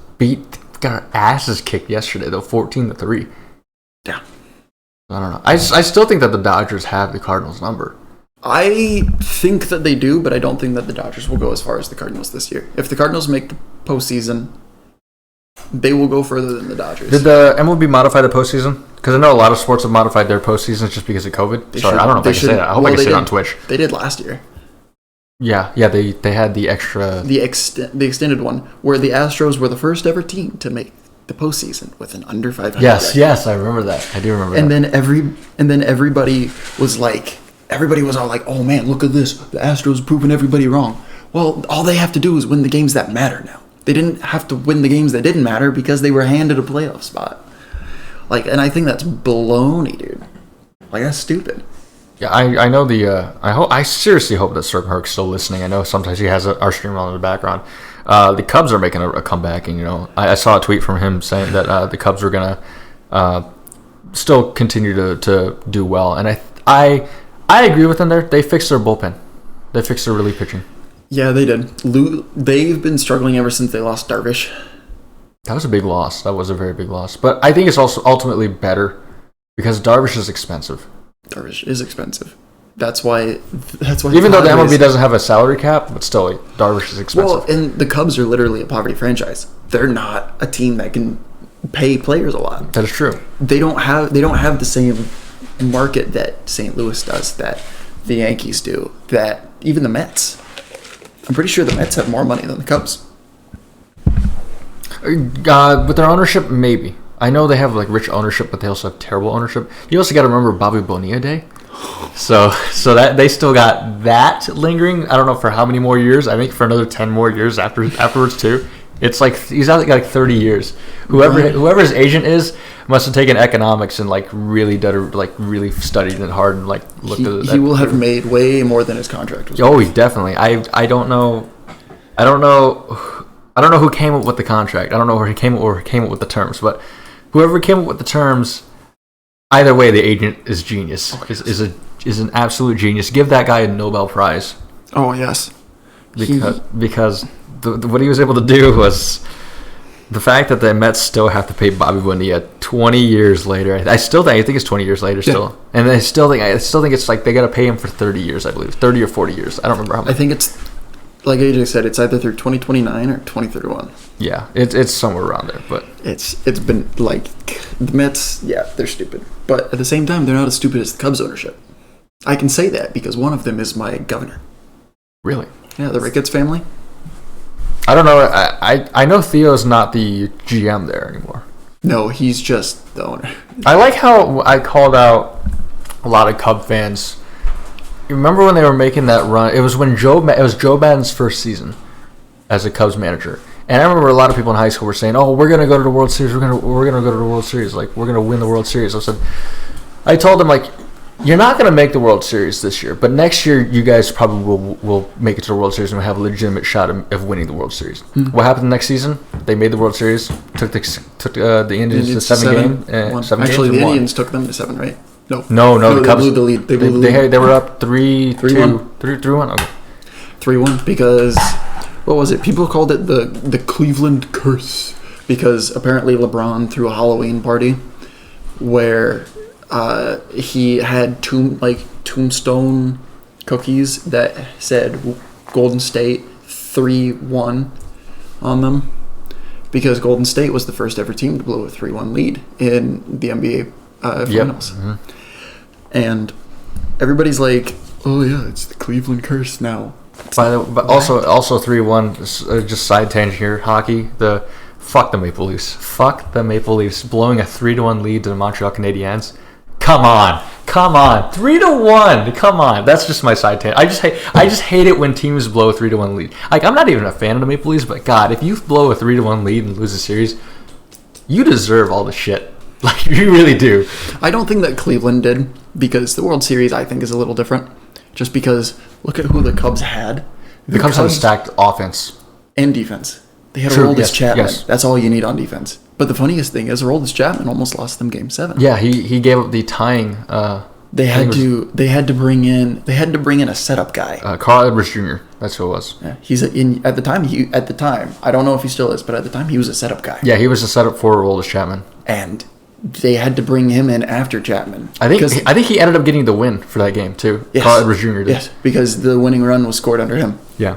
got our asses kicked yesterday, though, 14-3. Yeah. I don't know. I still think that the Dodgers have the Cardinals number. I think that they do, but I don't think that the Dodgers will go as far as the Cardinals this year. If the Cardinals make the postseason, they will go further than the Dodgers. Did the MLB modify the postseason? Because I know a lot of sports have modified their postseasons just because of COVID. They Sorry, should- I don't know if they I can say should- that. I hope well, I can they say it did. on Twitch. They did last year. Yeah, they had the extra. The extended one, where the Astros were the first ever team to make the postseason with an under 500. Yes, I remember that. I do remember And that. then everybody was all like, oh man, look at this. The Astros proving everybody wrong. Well, all they have to do is win the games that matter now. They didn't have to win the games that didn't matter because they were handed a playoff spot. And I think that's baloney, dude. That's stupid. Yeah, I know I seriously hope that Sir Herc's still listening. I know sometimes he has our stream on in the background. The Cubs are making a comeback, and I saw a tweet from him saying that the Cubs were gonna still continue to do well, and I agree with them there. They fixed their bullpen. They fixed their relief pitching. Yeah, they did. They've been struggling ever since they lost Darvish. That was a big loss. That was a very big loss. But I think it's also ultimately better because Darvish is expensive. Darvish is expensive. That's why. Even though the MLB doesn't have a salary cap, but still, Darvish is expensive. Well, and the Cubs are literally a poverty franchise. They're not a team that can pay players a lot. That is true. They don't have the same market that St. Louis does, that the Yankees do, that even the Mets. I'm pretty sure the Mets have more money than the Cubs. With their ownership, maybe. I know they have rich ownership, but they also have terrible ownership. You also got to remember Bobby Bonilla Day. So that they still got that lingering. I don't know for how many more years. I think for another 10 more years afterwards too. It's he's out like 30 years. Whoever his agent is must have taken economics and really really studied it hard and looked at it. He will have made way more than his contract was. Oh, he definitely. I don't know. I don't know who came up with the contract. I don't know where he came up with the terms, but whoever came up with the terms, either way, the agent is genius. Is an absolute genius. Give that guy a Nobel Prize. Oh yes, because what he was able to do was the fact that the Mets still have to pay Bobby Bonilla 20 years later. I think it's 20 years later still, and I still think it's they got to pay him for 30 years. I believe 30 or 40 years. I don't remember how much. I think it's like AJ said. It's either through 2029 or 2031. Yeah, it's somewhere around there, but It's been the Mets. Yeah, they're stupid, but at the same time, they're not as stupid as the Cubs ownership. I can say that because one of them is my governor. really. Yeah, the Ricketts family. I don't know. I know Theo's not the GM there anymore. No, he's just the owner. I like how I called out a lot of Cub fans. You remember when they were making that run? It was when Joe Maddon's first season as a Cubs manager, and I remember a lot of people in high school were saying, "Oh, we're gonna go to the World Series. We're gonna go to the World Series. We're gonna win the World Series." I told them You're not going to make the World Series this year, but next year you guys probably will make it to the World Series and have a legitimate shot of winning the World Series. What happened next season? They made the World Series, took the Indians to 7 games. Actually, the Indians took them to 7, right? No, the Cubs blew the lead. They blew the lead. They were up 3-1. 3-1. Okay. 3-1 because what was it? People called it the Cleveland curse because apparently LeBron threw a Halloween party where he had tombstone cookies that said Golden State 3-1 on them because Golden State was the first ever team to blow a 3-1 lead in the NBA finals. Yep. Mm-hmm. And everybody's like, "Oh yeah, it's the Cleveland curse now." But also 3-1. Just side tangent here. Hockey. Fuck the Maple Leafs. Fuck the Maple Leafs blowing a 3-1 lead to the Montreal Canadiens. Come on, 3-1. Come on, that's just my side tangent. I just hate it when teams blow a 3-1 lead. Like I'm not even a fan of the Maple Leafs, but God, if you blow a 3-1 lead and lose a series, you deserve all the shit. Like you really do. I don't think that Cleveland did because the World Series I think is a little different. Just because look at who the Cubs had. The Cubs had a stacked offense and defense. They had Aroldis Chapman. Yes. That's all you need on defense. But the funniest thing is Aroldis Chapman almost lost them Game 7. Yeah, he gave up the tying. They had to bring in a setup guy. Carl Edwards Jr. That's who it was. Yeah, at the time. I don't know if he still is, but at the time he was a setup guy. Yeah, he was a setup for Aroldis Chapman. And they had to bring him in after Chapman. I think he ended up getting the win for that game too. Yes. Carl Edwards Jr. did. Yes, because the winning run was scored under him. Yeah,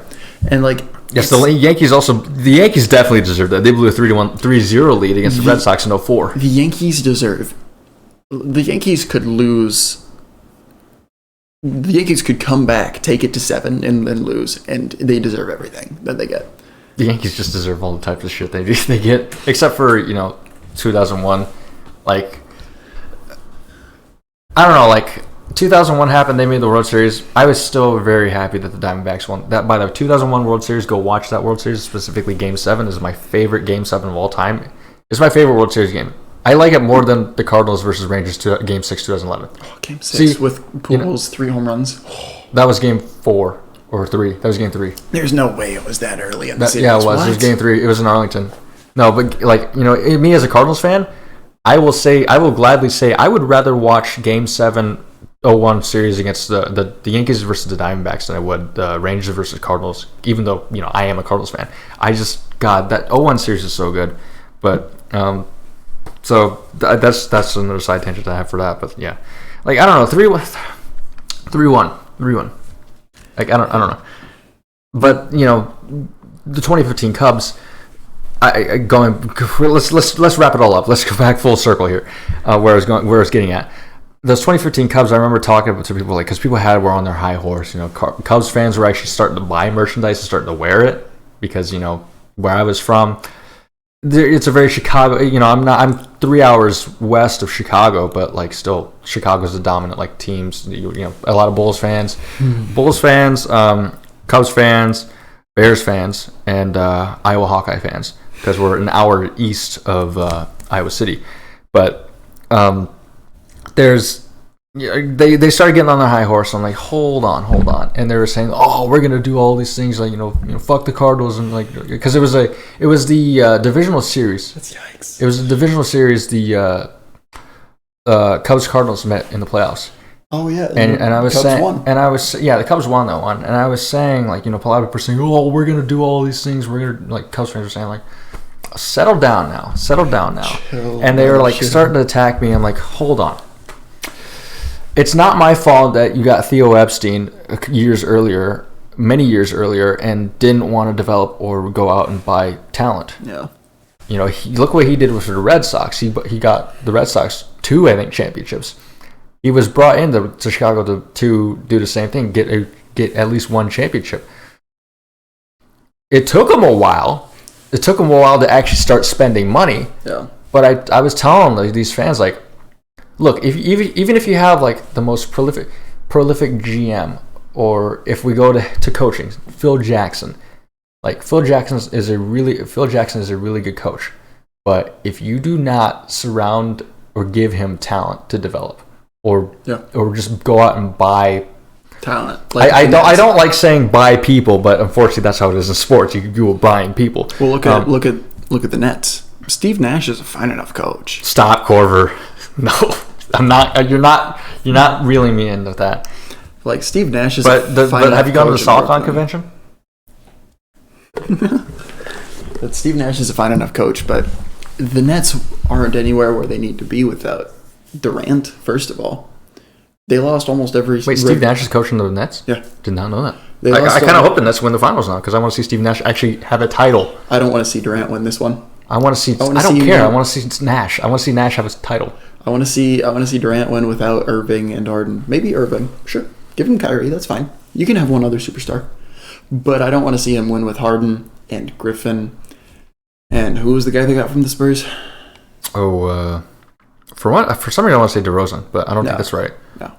and yes, the Yankees definitely deserved that. They blew a 3-0 lead against the Red Sox in 04. The Yankees could lose. The Yankees could come back, take it to 7, and then lose, and they deserve everything that they get. The Yankees just deserve all the types of shit they get, except for 2001. Like, I don't know, like 2001 happened, they made the World Series. I was still very happy that the Diamondbacks won. That by the 2001 World Series, go watch that World Series, specifically Game 7 is my favorite Game 7 of all time. It's my favorite World Series game. I like it more than the Cardinals versus Rangers Game 6 2011. Oh, Game 6 with Pujols 3 home runs. That was Game 4 or 3. That was Game 3. There's no way it was that early in the series. Yeah, it was. What? It was Game 3. It was in Arlington. No, but me as a Cardinals fan, I will gladly say I would rather watch Game 7 0-1 series against the Yankees versus the Diamondbacks than I would the Rangers versus Cardinals, even though I am a Cardinals fan. That 0-1 series is so good. But so that's another side tangent I have for that. But yeah, like I don't know, 3-1. Like I don't know. But the 2015 Cubs. Let's wrap it all up. Let's go back full circle here, where I was getting at. Those 2015 Cubs, I remember talking to people because people were on their high horse. Cubs fans were actually starting to buy merchandise and starting to wear it because where I was from, it's a very Chicago. I'm 3 hours west of Chicago, but still Chicago's the dominant teams. A lot of Bulls fans, Cubs fans, Bears fans, and Iowa Hawkeye fans. Because we're an hour east of Iowa City, but they started getting on their high horse. I'm like, hold on, and they were saying, "Oh, we're gonna do all these things, fuck the Cardinals," and because it was the divisional series. That's yikes. It was a divisional series. The Cubs Cardinals met in the playoffs. Oh yeah, and I was Cubs saying, won. and I was the Cubs won that one, and I was saying a lot of people were saying, "Oh, we're gonna do all these things. We're gonna Cubs fans were saying settle down now. Chill, and they were starting to attack me. I'm like, hold on. It's not my fault that you got Theo Epstein many years earlier, and didn't want to develop or go out and buy talent. Yeah. Look what he did with the Red Sox. He got the Red Sox 2, I think, championships. He was brought into Chicago to do the same thing, get at least one championship. It took him a while. It took him a while to actually start spending money. Yeah. But I was telling these fans look, even if you have the most prolific GM, or if we go to coaching, Phil Jackson. Phil Jackson is a really good coach. But if you do not surround or give him talent to develop, or Yeah. or just go out and buy talent. I don't like saying buy people, but unfortunately that's how it is in sports. You go buying people. Well, look at the Nets. Steve Nash is a fine enough coach. Stop, Corver. No, I'm not. You're not reeling me in with that. Like Steve Nash is. But have you gone to the SoftCon convention? But Steve Nash is a fine enough coach, but the Nets aren't anywhere where they need to be without Durant. First of all, they lost almost every. Wait, Steve Nash is coaching the Nets? Yeah, did not know that. I kind of hope the Nets win the finals now because I want to see Steve Nash actually have a title. I don't want to see Durant win this one. I want to see. I don't care. I want to see Nash. I want to see Nash have his title. I want to see Durant win without Irving and Harden. Maybe Irving. Sure, give him Kyrie. That's fine. You can have one other superstar, but I don't want to see him win with Harden and Griffin. And who was the guy they got from the Spurs? Oh, for some reason I want to say DeRozan, but I don't think that's right. No.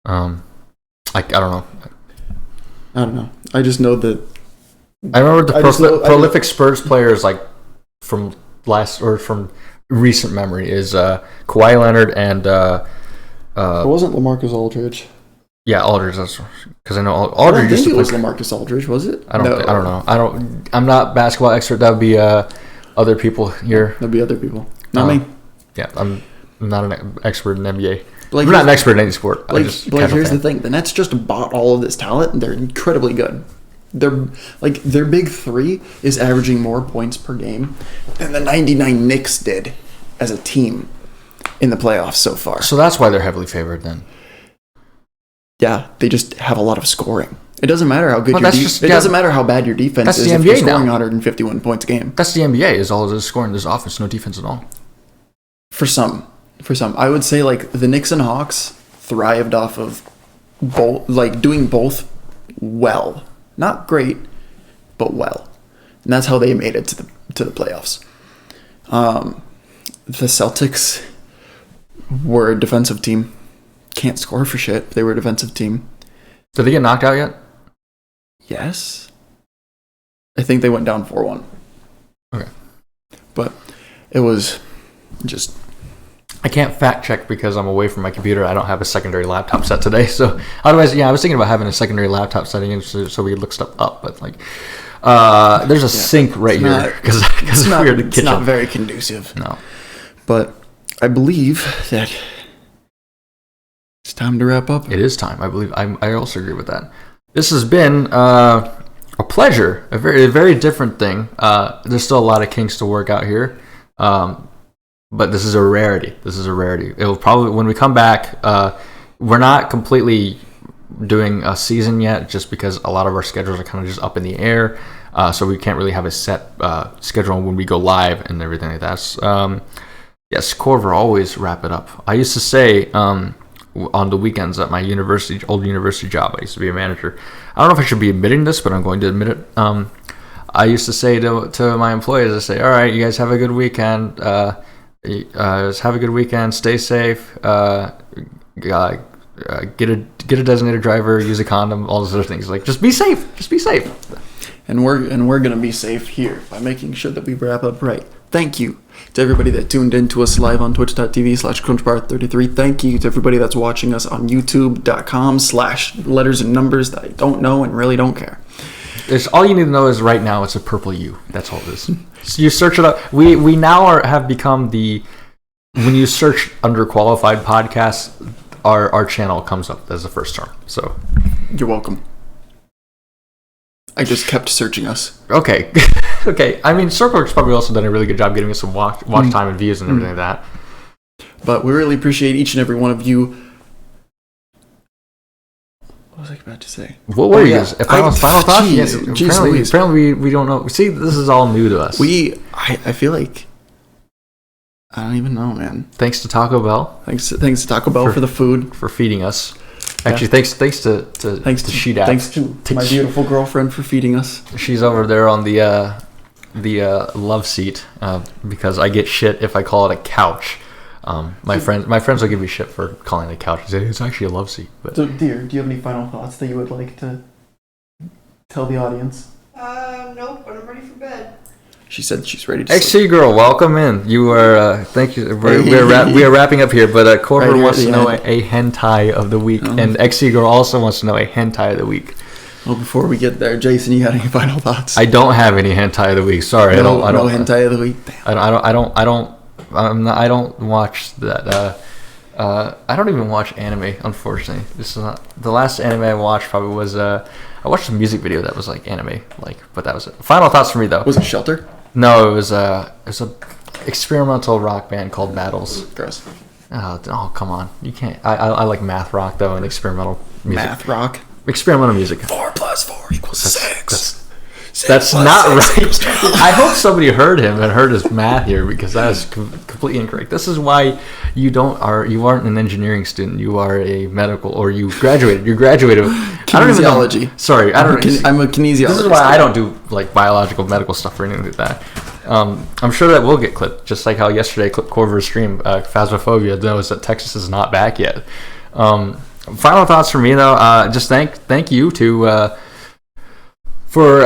I don't know. I don't know. I just know that. I remember the prolific Spurs players like from recent memory is Kawhi Leonard and it wasn't LaMarcus Aldridge. Yeah, Aldridge. That's because I know Aldridge used to play. Was LaMarcus Aldridge? Was it? I don't know. I'm not a basketball expert. That would be other people here. There'd be other people. Not me. Yeah, I'm not an expert in NBA. Blake, I'm not an expert in any sport. Blake, here's the thing: the Nets just bought all of this talent, and they're incredibly good. Their big three is averaging more points per game than the '99 Knicks did as a team in the playoffs so far. So that's why they're heavily favored then. Yeah, they just have a lot of scoring. It doesn't matter how good it doesn't matter how bad your defense is if you're scoring 151 points a game. That's the NBA. Is all it is scoring. There's offense, no defense at all. For some, I would say like the Knicks and Hawks thrived off of doing both well, not great, but well, and that's how they made it to the playoffs. The Celtics were a defensive team. Can't score for shit. They were a defensive team. Did they get knocked out yet? Yes. I think they went down 4-1. Okay. But it was just... I can't fact check because I'm away from my computer. I don't have a secondary laptop set today. So otherwise, I was thinking about having a secondary laptop setting so we could look stuff up. But there's a sink right here because we're in the kitchen. It's not very conducive. No. But I believe that it's time to wrap up. It is time. I believe. I also agree with that. This has been a pleasure. A very different thing. There's still a lot of kinks to work out here. But this is a rarity. It will probably, when we come back, we're not completely doing a season yet just because a lot of our schedules are kind of just up in the air. So we can't really have a set schedule when we go live and everything like that. Yes, Corver, always wrap it up. I used to say on the weekends at my old university job, I used to be a manager. I don't know if I should be admitting this, but I'm going to admit it. I used to say to my employees, I say, all right, you guys have a good weekend. Have a good weekend. Stay safe. Get a designated driver. Use a condom. All those other things. Like, just be safe. And we're gonna be safe here by making sure that we wrap up right. Thank you to everybody that tuned in to us live on twitch.tv/crunchbar33. Thank you to everybody that's watching us on youtube.com/letters and numbers that I don't know and really don't care. All you need to know is right now it's a purple U. That's all it is. So you search it up. We now have become when you search Underqualified Podcast, our channel comes up as the first term. So you're welcome. I just kept searching us. Okay. Okay. I mean, Circle's probably also done a really good job getting us some watch time and views and everything like that. But we really appreciate each and every one of you. What was I about to say? What were you guys? Final thoughts? Yes. Apparently we don't know. See, this is all new to us. I feel like I don't even know, man. Thanks to Taco Bell. Thanks to Taco Bell for the food, for feeding us. Actually, thanks to Sheet App. Thanks to my beautiful girlfriend for feeding us. She's over there on the love seat because I get shit if I call it a couch. My friends will give me shit for calling it a couch. They say it's actually a love seat. But. So, dear, do you have any final thoughts that you would like to tell the audience? Nope, but I'm ready for bed. She said she's ready to XC girl, welcome in. You are, thank you. We are wrapping up here, but Corver wants to know a hentai of the week, and XC girl also wants to know a hentai of the week. Well, before we get there, Jason, you got any final thoughts? I don't have any hentai of the week. Sorry, I don't. No hentai of the week. Damn. I don't watch that. I don't even watch anime. Unfortunately, this is not the last anime I watched. Probably was I watched a music video that was like anime, but that was it. Final thoughts for me though. Was it Shelter? No, it was a experimental rock band called Battles. Gross. Oh, come on, you can't. I like math rock though, and experimental music. Math rock. Experimental music. 4 + 4 = 6. That's not right. I hope somebody heard him and heard his math here, because that is completely incorrect. This is why you aren't an engineering student. You are a medical, or you graduated. You graduated. Kinesiology. I'm a kinesiologist. This is why I don't do like biological medical stuff or anything like that. I'm sure that will get clipped, just like how yesterday clipped Corver's stream. Phasmophobia knows that Texas is not back yet. Final thoughts for me though. Just thank you for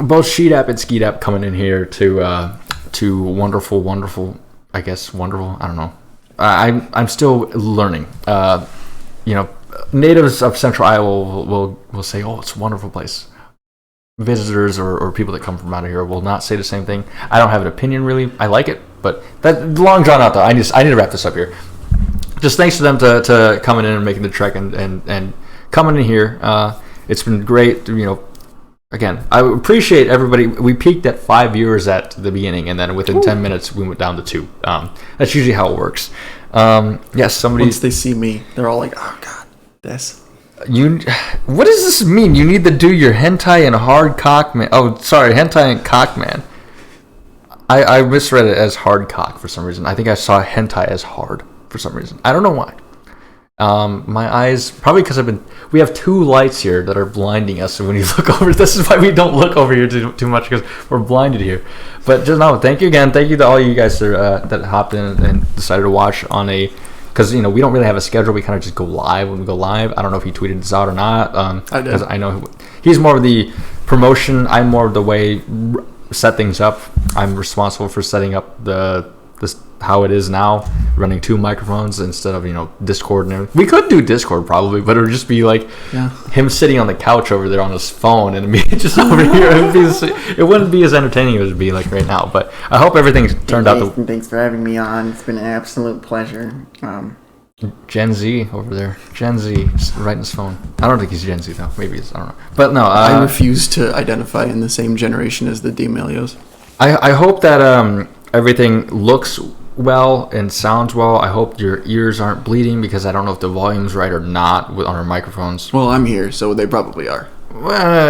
both Sheetap and Skeetap coming in here to wonderful. I guess wonderful. I don't know. I'm still learning. Natives of Central Iowa will say, "Oh, it's a wonderful place." Visitors or people that come from out of here will not say the same thing. I don't have an opinion really. I like it, but that long drawn out though. I need to wrap this up here. Just thanks to them to coming in and making the trek and coming in here. It's been great. Again, I appreciate everybody. We peaked at 5 viewers at the beginning, and then within 10 minutes we went down to 2. That's usually how it works. Yes, somebody. Once they see me, they're all like, "Oh God, this." What does this mean? You need to do your hentai and hard cock man. Oh, sorry, hentai and cock man. I misread it as hard cock for some reason. I think I saw hentai as hard for some reason. I don't know why. My eyes, probably because we have 2 lights here that are blinding us, and when you look over, this is why we don't look over here too much, because we're blinded here. But just thank you again. Thank you to all you guys that hopped in and decided to watch because we don't really have a schedule. We kind of just go live when we go live. I don't know if he tweeted this out or not. I did. Because I know he's more of the promotion. I'm more of the way set things up. I'm responsible for setting up this how it is now, running 2 microphones instead of Discord and everything. We could do Discord probably, but it would just be like him sitting on the couch over there on his phone and me just over here. It wouldn't be as entertaining as it would be like right now. But I hope everything's turned out. Thanks for having me on. It's been an absolute pleasure. Gen Z over there. Gen Z right in his phone. I don't think he's Gen Z though. Maybe he's. I don't know. But no, I refuse to identify in the same generation as the D'Amelios. I hope that everything looks well and sounds well. I hope your ears aren't bleeding, because I don't know if the volume's right or not on our microphones. Well, I'm here, so they probably are.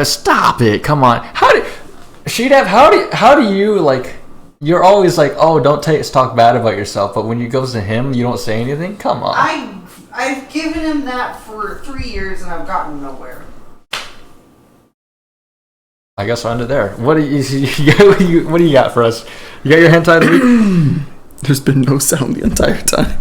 Stop it! Come on. How do you like? You're always like, oh, don't talk bad about yourself, but when you goes to him, you don't say anything. Come on. I've given him that for 3 years and I've gotten nowhere. I guess I'll end it there. What do you got for us? You got your hentai of the week? There's been no sound the entire time.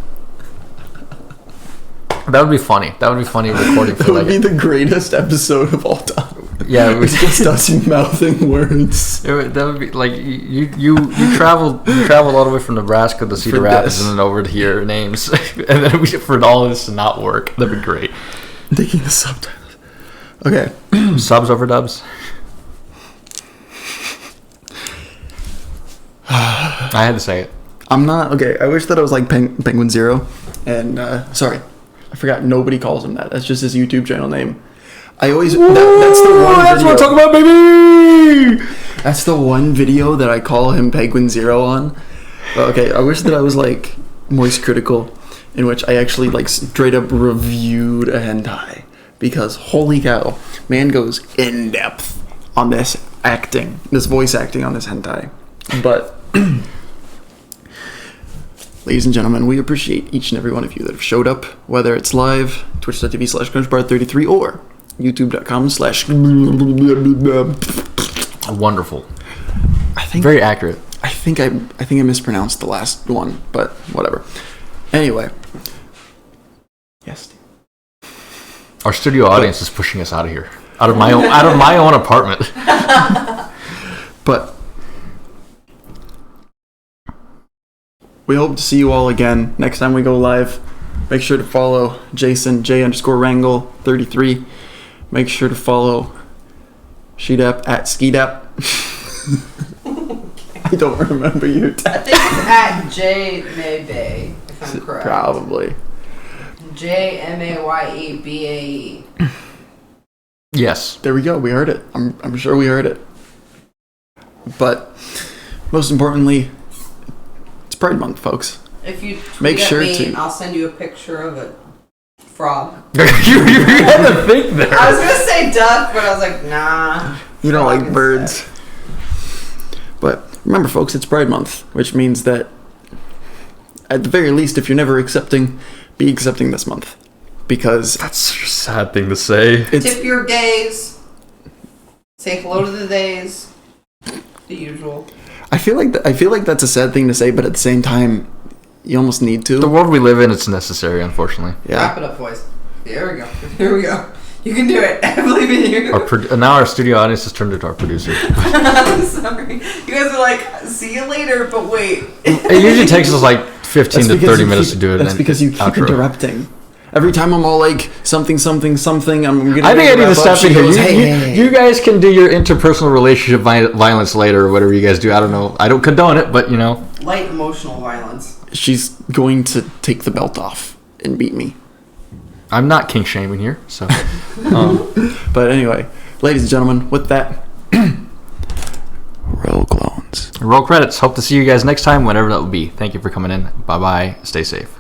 That would be funny. That would be funny recording. That would be the greatest episode of all time. Yeah, it was just us mouthing words. That would be like you traveled all the way from Nebraska to Cedar Rapids and then over to hear names, and then for all of this to not work. That'd be great. I'm taking the subtitles. Okay, subs over dubs. I had to say it. I'm not okay. I wish that I was like Penguin Zero, and sorry, I forgot. Nobody calls him that. That's just his YouTube channel name. I always that's the one. That's what I'm talking about, baby. That's the one video that I call him Penguin Zero on. But okay, I wish that I was like Moist Critical, in which I actually like straight up reviewed a hentai, because holy cow, man goes in depth on this voice acting on this hentai, but. Ladies and gentlemen, we appreciate each and every one of you that have showed up, whether it's live, twitch.tv/crunchbar33, or youtube.com/ Wonderful. I think very accurate. I think I mispronounced the last one, but whatever. Anyway. Yes. Our studio audience is pushing us out of here. Out of my own apartment. But we hope to see you all again next time we go live. Make sure to follow Json, J_Wrangle33. Make sure to follow Sheedap at Skeedap. I don't remember your tag. I think it's at J Maybe, if I'm correct. Probably. JMAYEBAE. Yes. There we go. We heard it. I'm sure we heard it. But most importantly, it's Pride Month, folks. If you tweet Make sure at me, to. I'll send you a picture of a frog. you had to think there. I was gonna say duck, but I was like, nah. You don't Frog like birds. But remember, folks, it's Pride Month, which means that at the very least, if you're never accepting, be accepting this month. Because That's such a sad thing to say. Tip your gays. Say hello to the days. The usual. I feel like that's a sad thing to say, but at the same time, you almost need to. The world we live in, it's necessary, unfortunately. Wrap it up, boys. There we go. Here we go. You can do it. I believe in you. Now our studio audience has turned into our producer. I'm sorry. You guys are like, see you later, but wait. It usually takes us like 15 to 30 minutes to do it. That's because you keep outro. interrupting. Every time I'm all like something, I'm gonna. I think I need to stop it here. Hey. You guys can do your interpersonal relationship violence later, or whatever you guys do. I don't know. I don't condone it, but Light emotional violence. She's going to take the belt off and beat me. I'm not kink shaming here. So, But anyway, ladies and gentlemen, with that, roll clones. roll credits. Hope to see you guys next time, whenever that will be. Thank you for coming in. Bye bye. Stay safe.